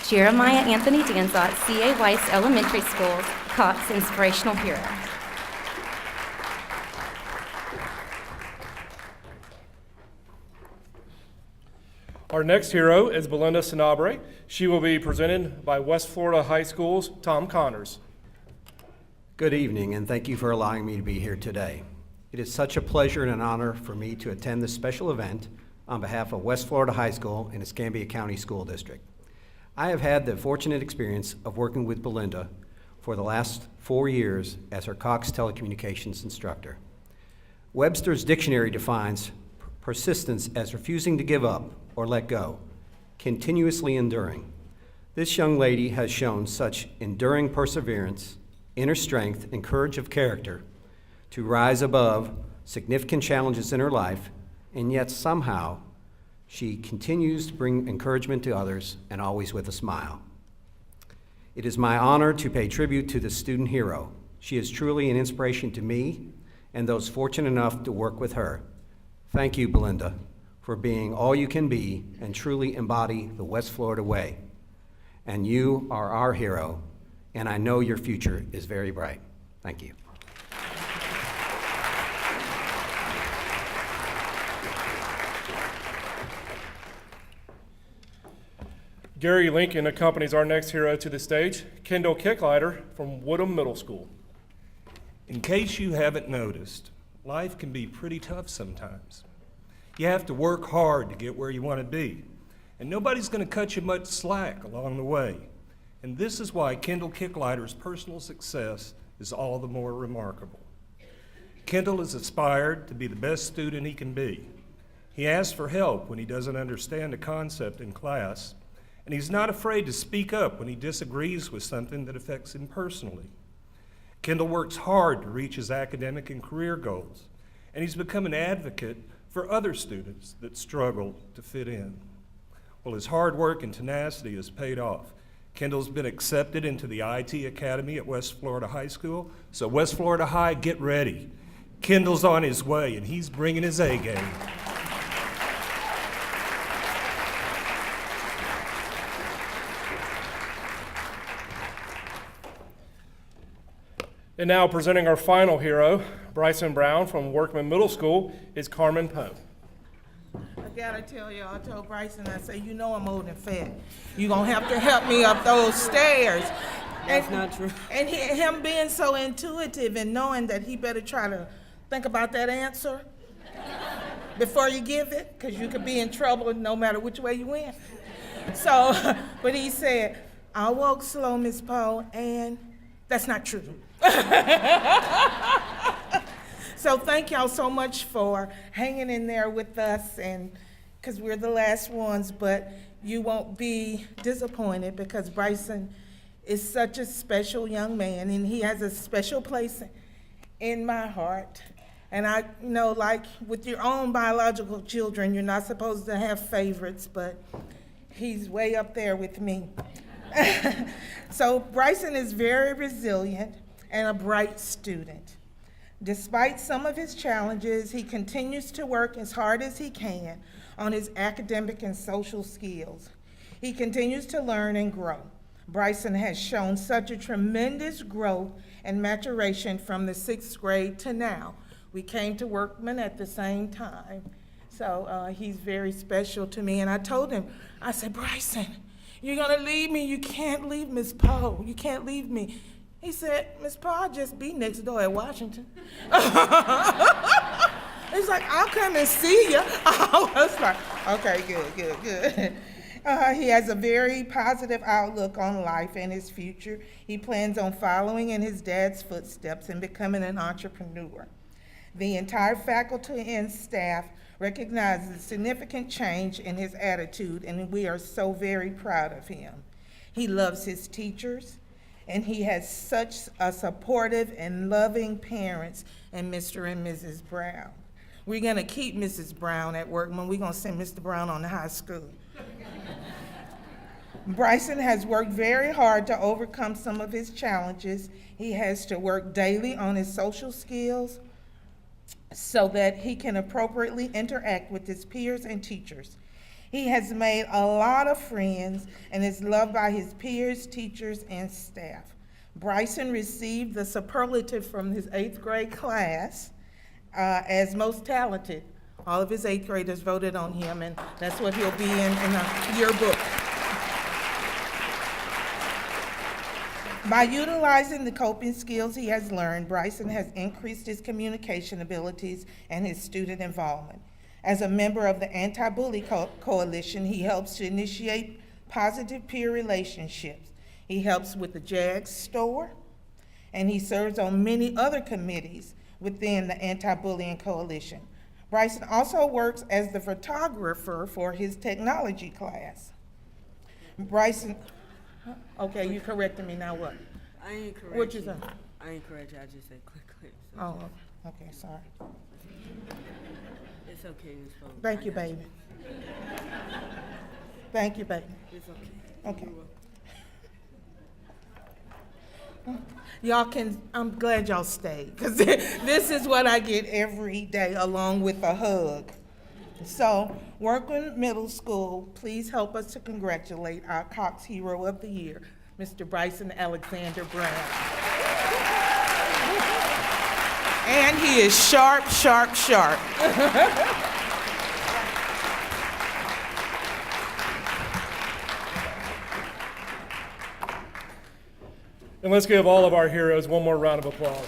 Speaker 21: Jeremiah Anthony Danzot, C.A. Weiss Elementary School's Cox Inspirational Hero.
Speaker 2: Our next hero is Belinda Sanabre. She will be presented by West Florida High School's Tom Connors.
Speaker 3: Good evening, and thank you for allowing me to be here today. It is such a pleasure and an honor for me to attend this special event on behalf of West Florida High School and Escambia County School District. I have had the fortunate experience of working with Belinda for the last 4 years as her Cox telecommunications instructor. Webster's dictionary defines persistence as refusing to give up or let go, continuously enduring. This young lady has shown such enduring perseverance, inner strength, and courage of character to rise above significant challenges in her life, and yet somehow she continues to bring encouragement to others, and always with a smile. It is my honor to pay tribute to this student hero. She is truly an inspiration to me and those fortunate enough to work with her. Thank you, Belinda, for being all you can be and truly embody the West Florida way. And you are our hero, and I know your future is very bright. Thank you.
Speaker 2: Gary Lincoln accompanies our next hero to the stage, Kendall Kicklighter from Woodham Middle School.
Speaker 22: In case you haven't noticed, life can be pretty tough sometimes. You have to work hard to get where you want to be, and nobody's going to cut you much slack along the way. And this is why Kendall Kicklighter's personal success is all the more remarkable. Kendall has aspired to be the best student he can be. He asks for help when he doesn't understand a concept in class, and he's not afraid to speak up when he disagrees with something that affects him personally. Kendall works hard to reach his academic and career goals, and he's become an advocate for other students that struggle to fit in. Well, his hard work and tenacity has paid off. Kendall's been accepted into the IT Academy at West Florida High School, so West Florida High, get ready. Kendall's on his way, and he's bringing his A game.
Speaker 2: And now presenting our final hero, Bryson Brown from Workman Middle School, is Carmen Poe.
Speaker 23: I gotta tell you, I told Bryson, I said, you know I'm old and fat. You're gonna have to help me up those stairs.
Speaker 24: That's not true.
Speaker 23: And him being so intuitive and knowing that he better try to think about that answer before you give it, because you could be in trouble no matter which way you went. So, but he said, I walk slow, Miss Poe, and that's not true. So thank y'all so much for hanging in there with us, and because we're the last ones, but you won't be disappointed because Bryson is such a special young man, and he has a special place in my heart. And I know, like with your own biological children, you're not supposed to have favorites, but he's way up there with me. So Bryson is very resilient and a bright student. Despite some of his challenges, he continues to work as hard as he can on his academic and social skills. He continues to learn and grow. Bryson has shown such a tremendous growth and maturation from the 6th grade to now. We came to Workman at the same time. So he's very special to me. And I told him, I said, Bryson, you're gonna leave me? You can't leave Miss Poe. You can't leave me. He said, Miss Poe, I'll just be next door at Washington. He's like, I'll come and see you. I was like, okay, good. He has a very positive outlook on life and his future. He plans on following in his dad's footsteps and becoming an entrepreneur. The entire faculty and staff recognize the significant change in his attitude, and we are so very proud of him. He loves his teachers, and he has such a supportive and loving parents in Mr. and Mrs. Brown. We're gonna keep Mrs. Brown at Workman. We're gonna send Mr. Brown on to high school. Bryson has worked very hard to overcome some of his challenges. He has to work daily on his social skills so that he can appropriately interact with his peers and teachers. He has made a lot of friends and is loved by his peers, teachers, and staff. Bryson received the superlative from his 8th grade class as most talented. All of his 8th graders voted on him, and that's what he'll be in the yearbook. By utilizing the coping skills he has learned, Bryson has increased his communication abilities and his student involvement. As a member of the Anti-Bully Coalition, he helps to initiate positive peer relationships. He helps with the JAGS store, and he serves on many other committees within the Anti-Bullying Coalition. Bryson also works as the photographer for his technology class. Bryson, okay, you corrected me, now what?
Speaker 4: I ain't correct.
Speaker 23: What you say?
Speaker 4: I ain't correct you, I just said click. So
Speaker 23: Oh, okay, sorry.
Speaker 4: it's okay, Ms. Fogle.
Speaker 23: Thank you, baby. Thank you, baby.
Speaker 4: It's okay.
Speaker 23: Okay. Y'all can, I'm glad y'all stayed, because this is what I get every day along with a hug. So, Workman Middle School, please help us to congratulate our Cox Hero of the Year, Mr. Bryson Alexander Brown. And he is sharp, sharp, sharp.
Speaker 2: And let's give all of our heroes one more round of applause.